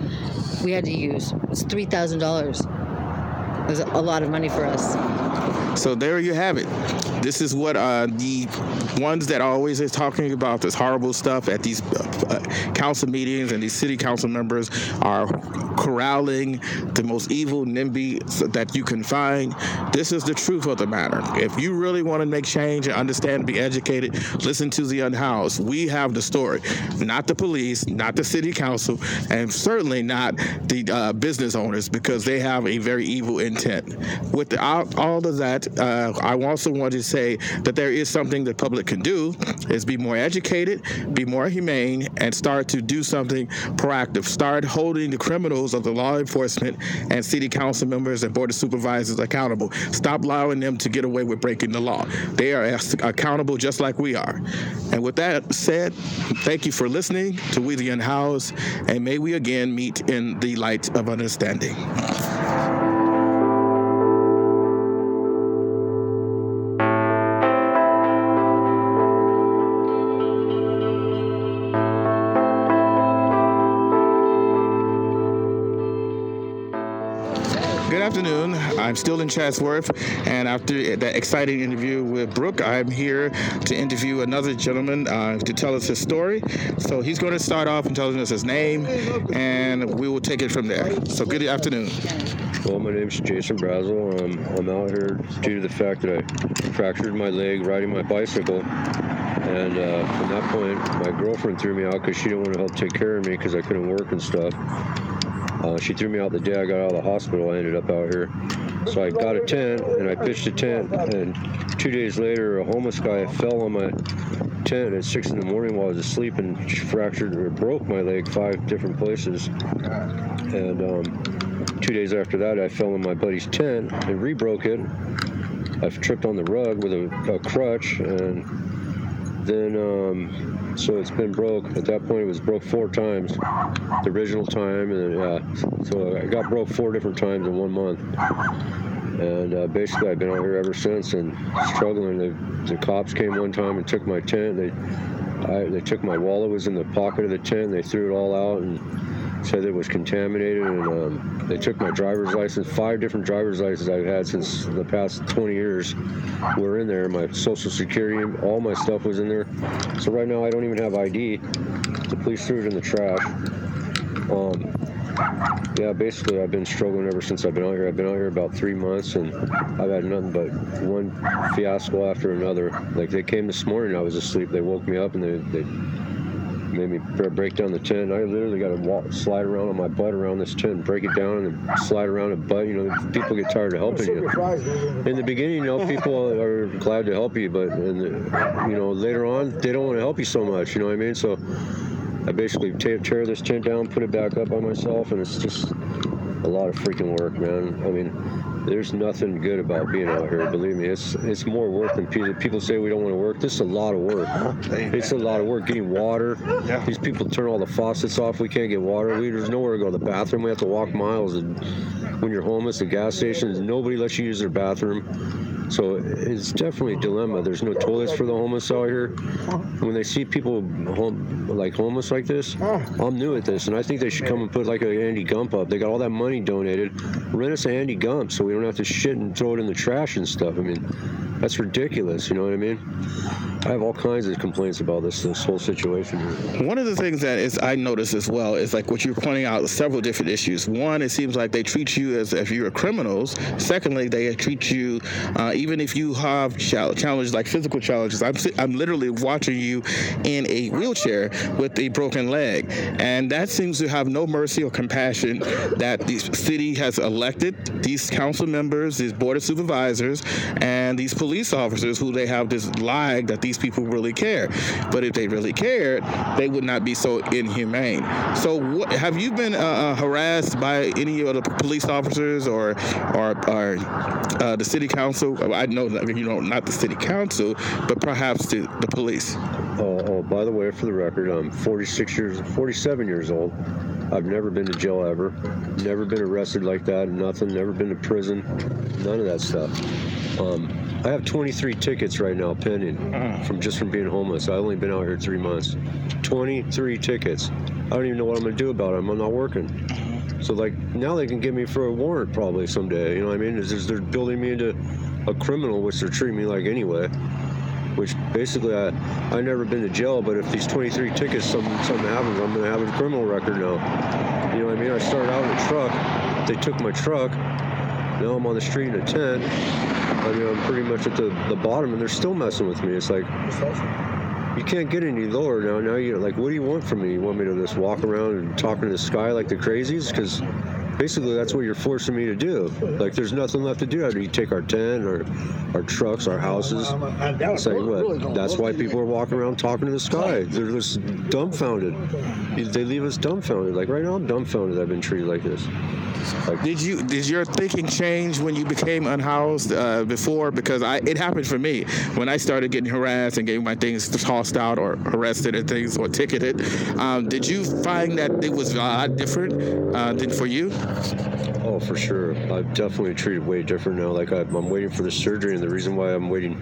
we had to use. It's $3,000. It was a lot of money for us. So there you have it. This is what the ones that always is talking about this horrible stuff at these council meetings, and these city council members are corralling the most evil NIMBY that you can find. This is the truth of the matter. If you really want to make change and understand, be educated, listen to the Unhoused. We have the story, not the police, not the city council, and certainly not the business owners, because they have a very evil intent. With all of that, I also want to say that there is something the public can do, is be more educated, be more humane, and start to do something proactive. Start holding the criminals of the law enforcement and city council members and board of supervisors accountable. Stop allowing them to get away with breaking the law. They are accountable just like we are. And with that said, thank you for listening to We the Unhoused, and may we again meet in the light of understanding. Good afternoon. I'm still in Chatsworth, and after that exciting interview with Brooke, I'm here to interview another gentleman to tell us his story. So he's going to start off and telling us his name, and we will take it from there. So good afternoon. Well, my name's Jason Brazel. I'm out here due to the fact that I fractured my leg riding my bicycle. And from that point, my girlfriend threw me out because she didn't want to help take care of me because I couldn't work and stuff. She threw me out the day I got out of the hospital. I ended up out here. So I got a tent, and I pitched a tent, and 2 days later, a homeless guy fell on my tent at 6 in the morning while I was asleep and fractured or broke my leg 5 different places. And 2 days after that, I fell in my buddy's tent and re-broke it. I tripped on the rug with a crutch, and then so it's been broke. At that point, it was broke 4 times, the original time, and so I got broke 4 different times in 1 month. And basically, I've been out here ever since and struggling. The cops came one time and took my tent. They took my wallet, was in the pocket of the tent. They threw it all out and said it was contaminated, and they took my driver's license. 5 different driver's licenses I've had since the past 20 years were in there. My social security, all my stuff was in there. So right now I don't even have ID. The police threw it in the trash. Yeah, basically I've been struggling ever since I've been out here. I've been out here about 3 months, and I've had nothing but one fiasco after another. Like, they came this morning, I was asleep. They woke me up and they made me break down the tent. I literally got to slide around on my butt around this tent, break it down, and slide around a butt. You know, people get tired of helping you. In the beginning, you know, people are glad to help you, but you know, later on, they don't want to help you so much. You know what I mean? So I basically tear this tent down, put it back up by myself, and it's just a lot of freaking work, man. I mean, there's nothing good about being out here. Believe me, it's more work than people say we don't want to work. This is a lot of work. It's a lot of work getting water. Yeah. These people turn all the faucets off. We can't get water. There's nowhere to go to the bathroom. We have to walk miles. And when you're homeless at gas stations, nobody lets you use their bathroom. So it's definitely a dilemma. There's no toilets for the homeless out here. When they see people homeless like this, I'm new at this, and I think they should come and put like an Andy Gump up. They got all that money donated. Rent us an Andy Gump so we don't have to shit and throw it in the trash and stuff. I mean, that's ridiculous. You know what I mean? I have all kinds of complaints about this whole situation here. One of the things that I noticed as well is like what you're pointing out, several different issues. One, it seems like they treat you as if you're criminals. Secondly, they treat you, even if you have challenges like physical challenges. I'm literally watching you in a wheelchair with a broken leg, and that seems to have no mercy or compassion that the city has elected these council members, these board of supervisors, and these police officers who they have this lie that these people really care. But if they really cared, they would not be so inhumane. So have you been harassed by any of the police officers or the city council? I know that, you know, not the city council, but perhaps the police. Oh, by the way, for the record, I'm 47 years old. I've never been to jail ever. Never been arrested like that. Nothing. Never been to prison. None of that stuff. I have 23 tickets right now pending from being homeless. I've only been out here 3 months. 23 tickets. I don't even know what I'm going to do about them. I'm not working. So, like, now they can get me for a warrant probably someday. You know what I mean? They're building me into a criminal, which they're treating me like anyway. Which basically, I've never been to jail, but if these 23 tickets, something happens, I'm going to have a criminal record now. You know what I mean? I started out in a truck. They took my truck. Now I'm on the street in a tent. I mean, I'm pretty much at the bottom, and they're still messing with me. It's like, you can't get any lower now. Now you're like, what do you want from me? You want me to just walk around and talk in the sky like the crazies? Because basically that's what you're forcing me to do. Like, there's nothing left to do after you take our tent, or our trucks, our houses. It's like, what? That's why people are walking around talking to the sky. They're just dumbfounded. They leave us dumbfounded. Like, right now I'm dumbfounded I've been treated like this. Like, did your thinking change when you became unhoused before? Because it happened for me when I started getting harassed and getting my things tossed out or arrested and things or ticketed. Did you find that it was a lot different than for you? Oh, for sure. I've definitely treated way different now. Like, I'm waiting for the surgery, and the reason why I'm waiting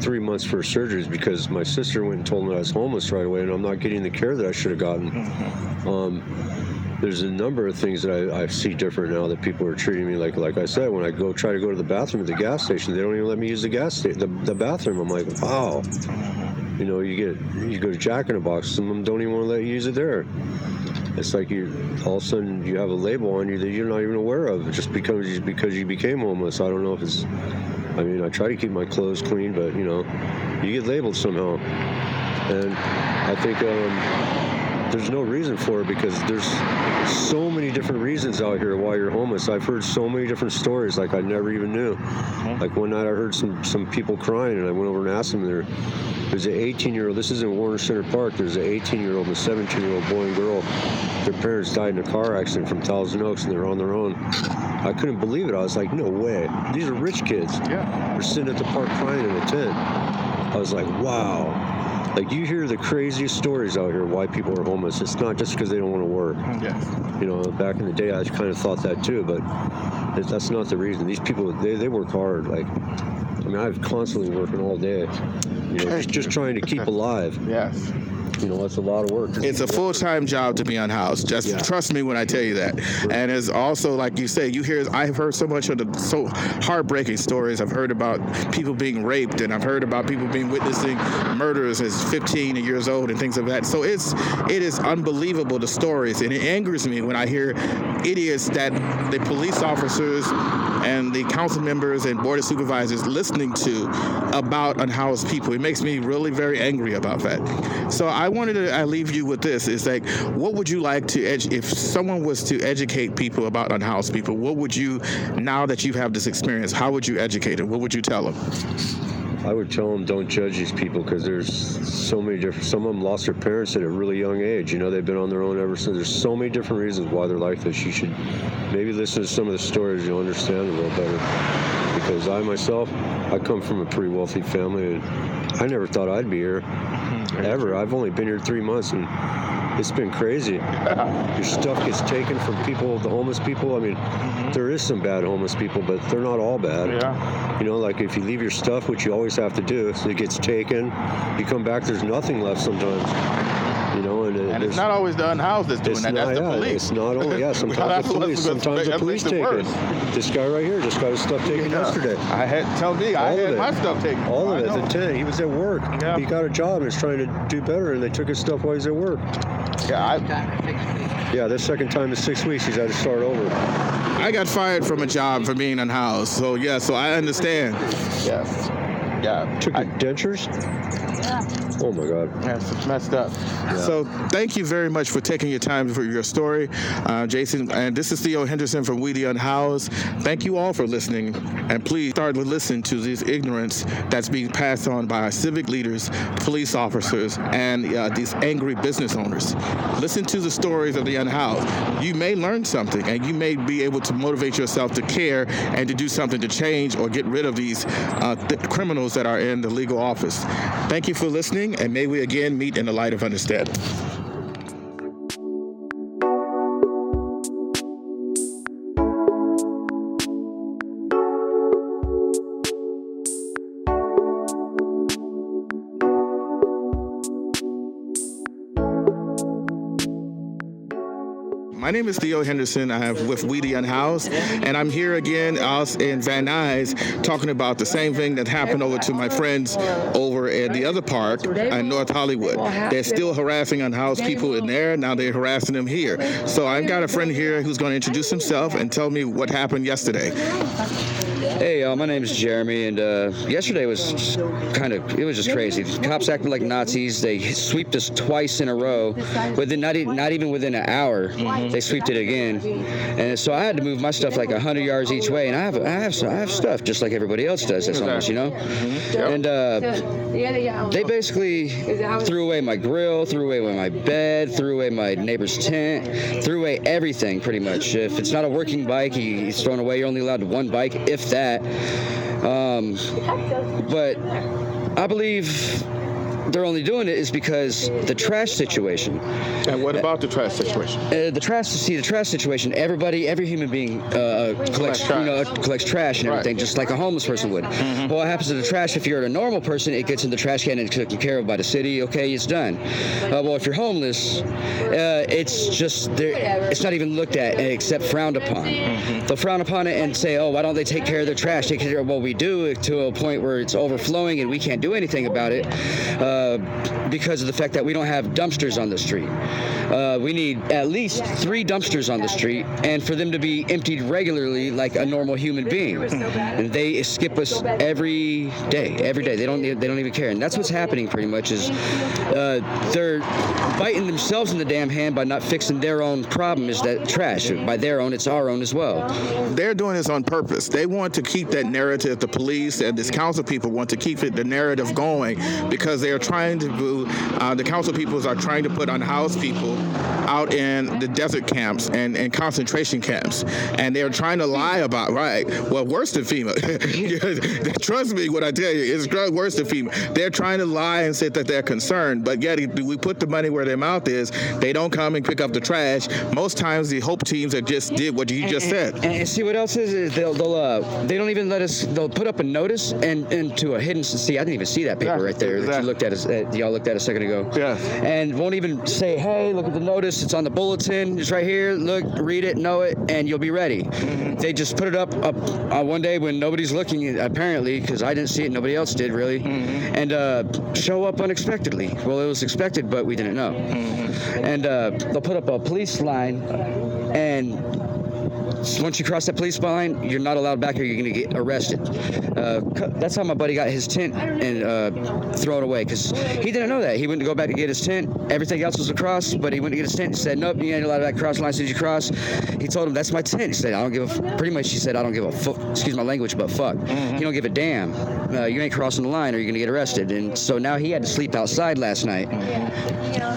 3 months for surgery is because my sister went and told me I was homeless right away, and I'm not getting the care that I should have gotten. there's a number of things that I see different now that people are treating me like I said, when I try to go to the bathroom at the gas station, they don't even let me use the the bathroom. I'm like, wow. You know, you go to Jack in the Box, some of them don't even want to let you use it there. It's like all of a sudden you have a label on you that you're not even aware of, just because you became homeless. I don't know if it's, I mean, I try to keep my clothes clean, but you know, you get labeled somehow. And I think there's no reason for it, because there's so many different reasons out here why you're homeless. I've heard so many different stories like I never even knew. Like one night I heard some people crying, and I went over and asked them, there's an 18-year-old, this is in Warner Center Park, there's an 18-year-old and a 17-year-old boy and girl. Their parents died in a car accident from Thousand Oaks, and they're on their own. I couldn't believe it. I was like, no way. These are rich kids. Yeah. They're sitting at the park crying in a tent. I was like, wow. Like, you hear the craziest stories out here why people are homeless. It's not just because they don't want to work. Yes. You know, back in the day, I kind of thought that too, but that's not the reason. These people, they work hard. Like, I mean, I'm constantly working all day. You know, just trying to keep alive. Yes. You know, it's a lot of work. It's a full-time job to be unhoused. Just trust me when I tell you that. Right. And it's also, like you say, I've heard so much of the so heartbreaking stories. I've heard about people being raped, and I've heard about people witnessing murders as 15 years old and things of that. So it is unbelievable, the stories, and it angers me when I hear idiots that the police officers and the council members and board of supervisors listening to about unhoused people. It makes me really very angry about that. So I wanted to leave you with this. It's like, what would you like to if someone was to educate people about unhoused people, what would you, now that you have this experience, how would you educate them? What would you tell them? I would tell them, don't judge these people, because there's so many different, some of them lost their parents at a really young age. You know, they've been on their own ever since. There's so many different reasons why they're like this. You should maybe listen to some of the stories. You'll understand a little better. Because I come from a pretty wealthy family, and I never thought I'd be here, ever. I've only been here 3 months, and it's been crazy. Your stuff gets taken from people, the homeless people. I mean, there is some bad homeless people, but they're not all bad. Yeah. You know, like if you leave your stuff, which you always have to do, so it gets taken, you come back, there's nothing left sometimes. You know, and it's not always the unhoused that's doing that. That's the police. It's not only, sometimes the police. Sometimes the police take it. This guy right here just got his stuff taken yesterday. I had my stuff taken. All of it. At 10. He was at work. Yeah. He got a job and was trying to do better, and they took his stuff while he was at work. Yeah, this second time in 6 weeks, he's had to start over. I got fired from a job for being unhoused. So I understand. Yes. Yeah. Took your dentures? Yeah. Oh my God. That's messed up. Yeah. So thank you very much for taking your time for your story, Jason. And this is Theo Henderson from We the Unhoused. Thank you all for listening. And please start to listen to this ignorance that's being passed on by our civic leaders, police officers, and these angry business owners. Listen to the stories of the unhoused. You may learn something, and you may be able to motivate yourself to care and to do something to change or get rid of these criminals that are in the legal office. Thank you for listening, and may we again meet in the light of understanding. My name is Theo Henderson. I am with We the Unhoused, and I'm here again in Van Nuys talking about the same thing that happened over to my friends over at the other park in North Hollywood. They're still harassing unhoused people in there. Now they're harassing them here. So I've got a friend here who's going to introduce himself and tell me what happened yesterday. Hey, my name is Jeremy, and yesterday was it was just crazy. The cops acted like Nazis. They sweeped us twice in a row, within not even within an hour. They sweeped it again, and so I had to move my stuff like 100 yards each way, and I have stuff just like everybody else does. That's almost, you know. And they basically threw away my grill, threw away my bed, threw away my neighbor's tent, threw away everything pretty much. If it's not a working bike, he's thrown away. You're only allowed one bike, if that. But I believe they're only doing it is because the trash situation. And what about the trash situation? The trash situation. Every human being collects trash and everything, just like a homeless person would. Well, what happens to the trash? If you're a normal person, it gets in the trash can and it's taken care of by the city. Okay, it's done. Well, if you're homeless, it's just it's not even looked at except frowned upon. They'll frown upon it and say, "Oh, why don't they take care of their trash?" Take care of, well, we do, to a point where it's overflowing and we can't do anything about it because of the fact that we don't have dumpsters on the street. We need at least 3 dumpsters on the street, and for them to be emptied regularly like a normal human being. And they skip us every day. They don't even care. And that's what's happening pretty much is they're biting themselves in the damn hand by not fixing their own problem, is that trash. By their own, it's our own as well. They're doing this on purpose. They want to keep that narrative. The police and this council people want to keep the narrative going because they are trying to do, the council people are trying to put unhoused people out in the desert camps and concentration camps. And they're trying to lie about, worse than FEMA. Trust me when I tell you, it's worse than FEMA. They're trying to lie and say that they're concerned, but yet we put the money where their mouth is. They don't come and pick up the trash. Most times the HOPE teams that just did what you just said. And see what else is they don't even let us. They'll put up a notice and into a hidden. See, I didn't even see that paper right there that you looked at. Y'all looked at a second ago. Yeah. And won't even say, "Hey, look at the notice. It's on the bulletin. It's right here. Look, read it, know it, and you'll be ready." They just put it up one day when nobody's looking, apparently, because I didn't see it. Nobody else did really, and show up unexpectedly. Well, it was expected, but we didn't know. And they'll put up a police line, and once you cross that police line, you're not allowed back here. You're going to get arrested. That's how my buddy got his tent and throw it away, because he didn't know that. He went to go back to get his tent. Everything else was across, but he went to get his tent. He said, "Nope, you ain't allowed to cross the line as soon as you cross." He told him, "That's my tent." He said, "I don't give a..." Pretty much, he said, "I don't give a fuck." Excuse my language, but fuck. You don't give a damn. You ain't crossing the line or you're going to get arrested. And so now he had to sleep outside last night.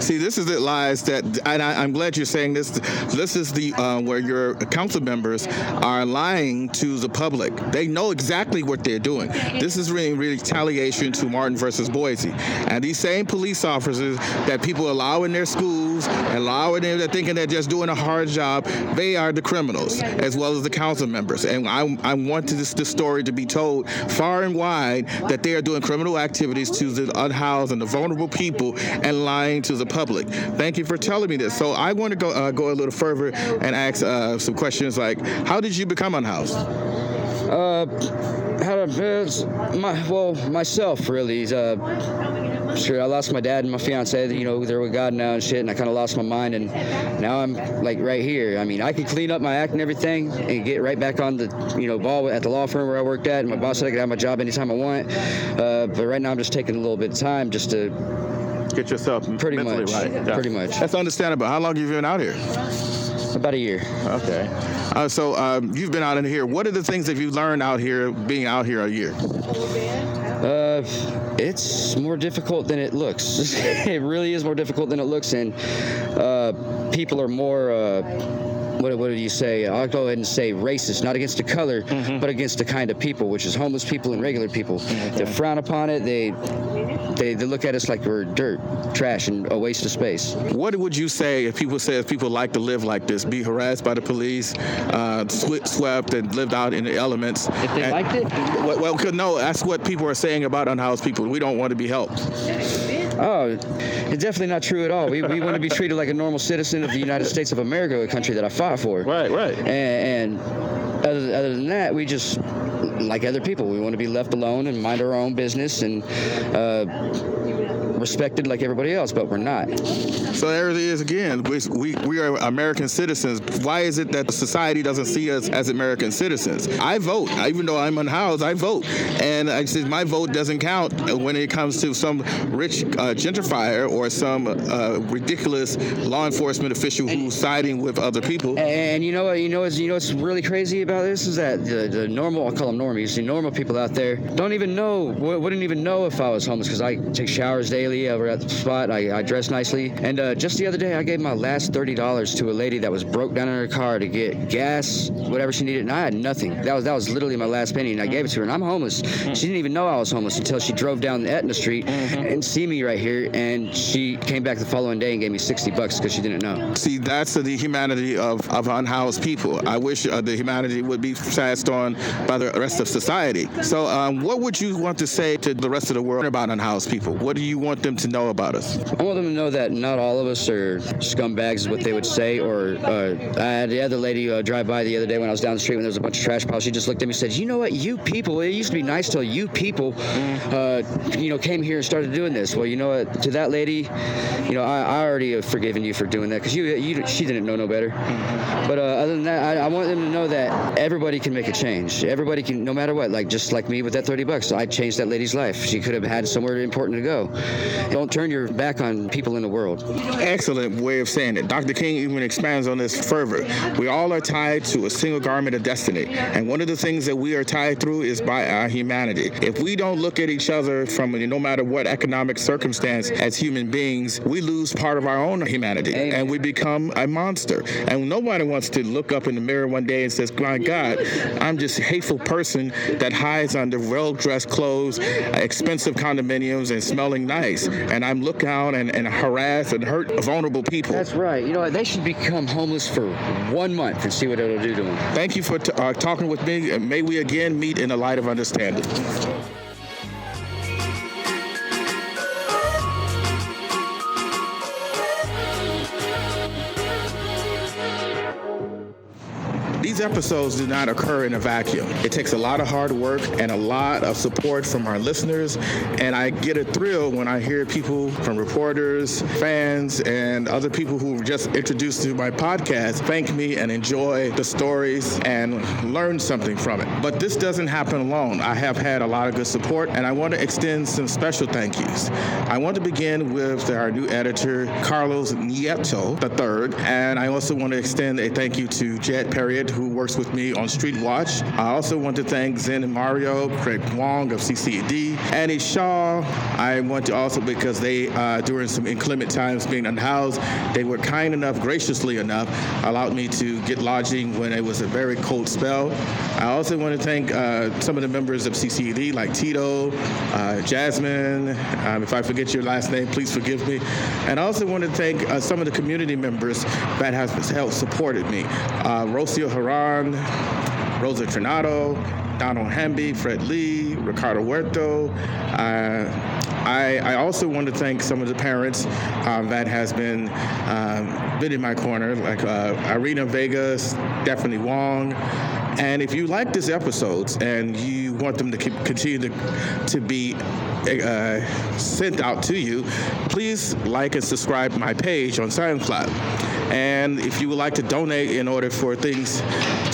See, this is the lies that, and I'm glad you're saying this. This is the where your council members are lying to the public. They know exactly what they're doing. This is really retaliation to Martin versus Boise. And these same police officers that people allow in their schools, they're thinking they're just doing a hard job, they are the criminals, as well as the council members. And I want this story to be told far and wide that they are doing criminal activities to the unhoused and the vulnerable people and lying to the public. Thank you for telling me this. So I want to go a little further and ask some questions like, how did you become unhoused? Myself really. Sure, I lost my dad and my fiance. They're with God now and shit, and I kind of lost my mind, and now I'm like right here. I mean, I could clean up my act and everything and get right back on the ball at the law firm where I worked at, and my boss said I could have my job anytime I want. But right now I'm just taking a little bit of time just to get yourself pretty mentally much right. Yeah. Pretty much. That's understandable. How long have you been out here? About a year. Okay. So you've been out in here. What are the things that you've learned out here, being out here a year? It's more difficult than it looks. It really is more difficult than it looks, and people are more, what do you say? I'll go ahead and say racist, not against the color, but against the kind of people, which is homeless people and regular people. They frown upon it. They look at us like we're dirt, trash, and a waste of space. What would you say if people like to live like this, be harassed by the police, swept and lived out in the elements? If they liked it? Well, no, that's what people are saying about unhoused people. We don't want to be helped. Oh, it's definitely not true at all. We want to be treated like a normal citizen of the United States of America, a country that I fought for. Right. And other than that, we just, like other people, we want to be left alone and mind our own business and respected like everybody else, but we're not. So there it is again. We are American citizens. Why is it that society doesn't see us as American citizens? I vote. Even though I'm unhoused, I vote. And I said my vote doesn't count when it comes to some rich gentrifier or some ridiculous law enforcement official who's siding with other people. And you know what's really crazy about this is that the normal, I'll call them normies, the normal people out there wouldn't even know if I was homeless, because I take showers daily. immediately over at the spot. I dressed nicely. And just the other day, I gave my last $30 to a lady that was broke down in her car to get gas, whatever she needed, and I had nothing. That was literally my last penny, and I gave it to her, and I'm homeless. She didn't even know I was homeless until she drove down Etna Street and see me right here, and she came back the following day and gave me $60 because she didn't know. See, that's the humanity of unhoused people. I wish the humanity would be passed on by the rest of society. So what would you want to say to the rest of the world about unhoused people? What do you want them to know about us? I want them to know that not all of us are scumbags, is what they would say. Or I had the other lady drive by the other day when I was down the street when there was a bunch of trash piles. She just looked at me and said, you know what, you people, it used to be nice till you people, came here and started doing this. Well, you know what, to that lady, I already have forgiven you for doing that because she didn't know no better. But other than that, I want them to know that everybody can make a change. Everybody can, no matter what, just like me with that $30. I changed that lady's life. She could have had somewhere important to go. Don't turn your back on people in the world. Excellent way of saying it. Dr. King even expands on this further. We all are tied to a single garment of destiny. And one of the things that we are tied through is by our humanity. If we don't look at each other from no matter what economic circumstance as human beings, we lose part of our own humanity. Amen. And we become a monster. And nobody wants to look up in the mirror one day and says, my God, I'm just a hateful person that hides under well-dressed clothes, expensive condominiums, and smelling nice. And I'm looking out and harass and hurt vulnerable people. That's right. They should become homeless for 1 month and see what it'll do to them. Thank you for talking with me, and may we again meet in the light of understanding. These episodes do not occur in a vacuum. It takes a lot of hard work and a lot of support from our listeners, and I get a thrill when I hear people from reporters, fans, and other people who were just introduced to my podcast thank me and enjoy the stories and learn something from it. But this doesn't happen alone. I have had a lot of good support, and I want to extend some special thank yous. I want to begin with our new editor, Carlos Nieto III, and I also want to extend a thank you to Jed Perriott, who works with me on Street Watch. I also want to thank Zen and Mario, Craig Wong of CCD, Annie Shaw. I want to also, because they, during some inclement times being unhoused, they were kind enough, graciously enough, allowed me to get lodging when it was a very cold spell. I also want to thank some of the members of CCD, like Theo, Jasmine. If I forget your last name, please forgive me. And I also want to thank some of the community members that have helped supported me. Rocio Haran, Rosa Trinado, Donald Hamby, Fred Lee, Ricardo Huerto. I also want to thank some of the parents that has been in my corner, like Irina Vegas, Stephanie Wong. And if you like these episodes and you want them to continue to be sent out to you, please like and subscribe to my page on SoundCloud. And if you would like to donate in order for things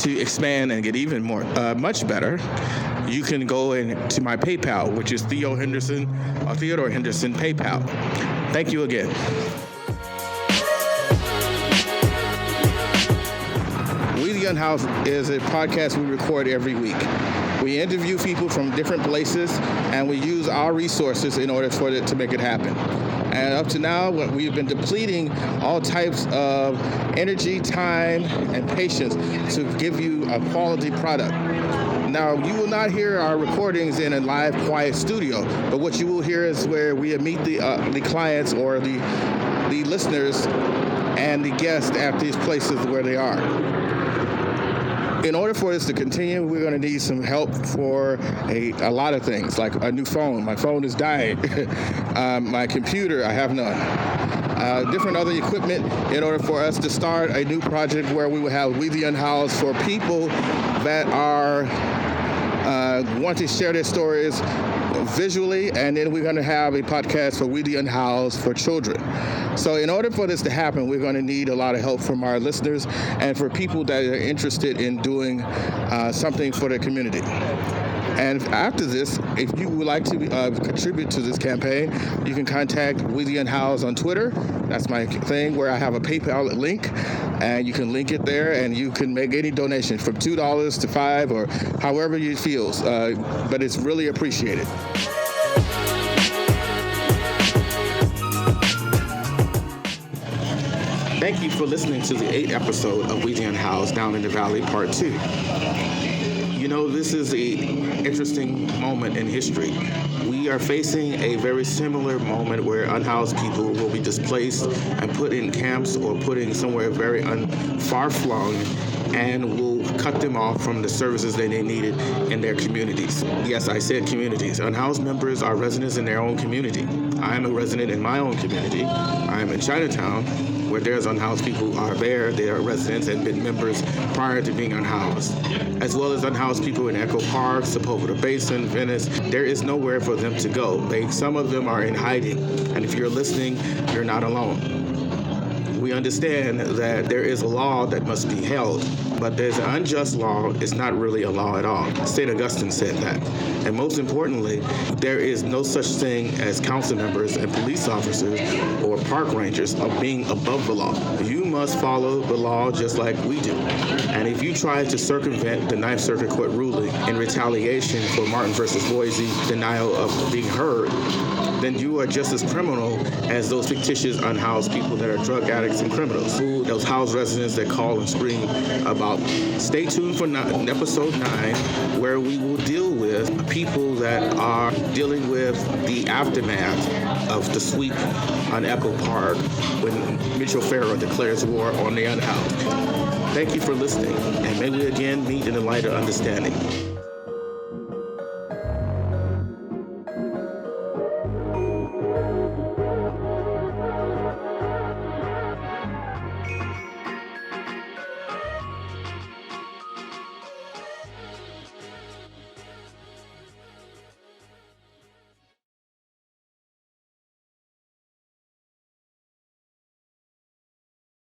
to expand and get even more, much better, you can go into my PayPal, which is Theodore Henderson PayPal. Thank you again. We the Unhoused is a podcast we record every week. We interview people from different places, and we use our resources in order for it to make it happen. And up to now, we've been depleting all types of energy, time, and patience to give you a quality product. Now, you will not hear our recordings in a live, quiet studio, but what you will hear is where we meet the clients or the listeners and the guests at these places where they are. In order for this to continue, we're going to need some help for a lot of things, like a new phone. My phone is dying. My computer, I have none. Different other equipment in order for us to start a new project where we will have We the Unhoused for people that are want to share their stories visually, and then we're going to have a podcast for We the Unhoused for children. So in order for this to happen, we're going to need a lot of help from our listeners and for people that are interested in doing something for the community. And after this, if you would like to contribute to this campaign, you can contact We the Unhoused on Twitter. That's my thing, where I have a PayPal link, and you can link it there, and you can make any donation from $2 to $5 or however you feel. But it's really appreciated. Thank you for listening to the 8th episode of We the Unhoused Down in the Valley Part 2. You know, this is an interesting moment in history. We are facing a very similar moment where unhoused people will be displaced and put in camps or put in somewhere very far-flung, and will cut them off from the services that they needed in their communities. Yes, I said communities. Unhoused members are residents in their own community. I am a resident in my own community. I am in Chinatown, where there's unhoused people are there. They are residents and been members prior to being unhoused, as well as unhoused people in Echo Park, Sepulveda Basin, Venice. There is nowhere for them to go. Some of them are in hiding, and if you're listening, you're not alone. We understand that there is a law that must be held, but there's an unjust law. It's not really a law at all. St. Augustine said that. And most importantly, there is no such thing as council members and police officers or park rangers of being above the law. You must follow the law just like we do. And if you try to circumvent the Ninth Circuit Court ruling in retaliation for Martin versus Boise denial of being heard, then you are just as criminal as those fictitious unhoused people that are drug addicts and criminals. Those house residents that call and scream about. Stay tuned for episode 9, where we will deal with people that are dealing with the aftermath of the sweep on Echo Park when Mitchell Farrow declares war on the unhoused. Thank you for listening, and may we again meet in the light of understanding.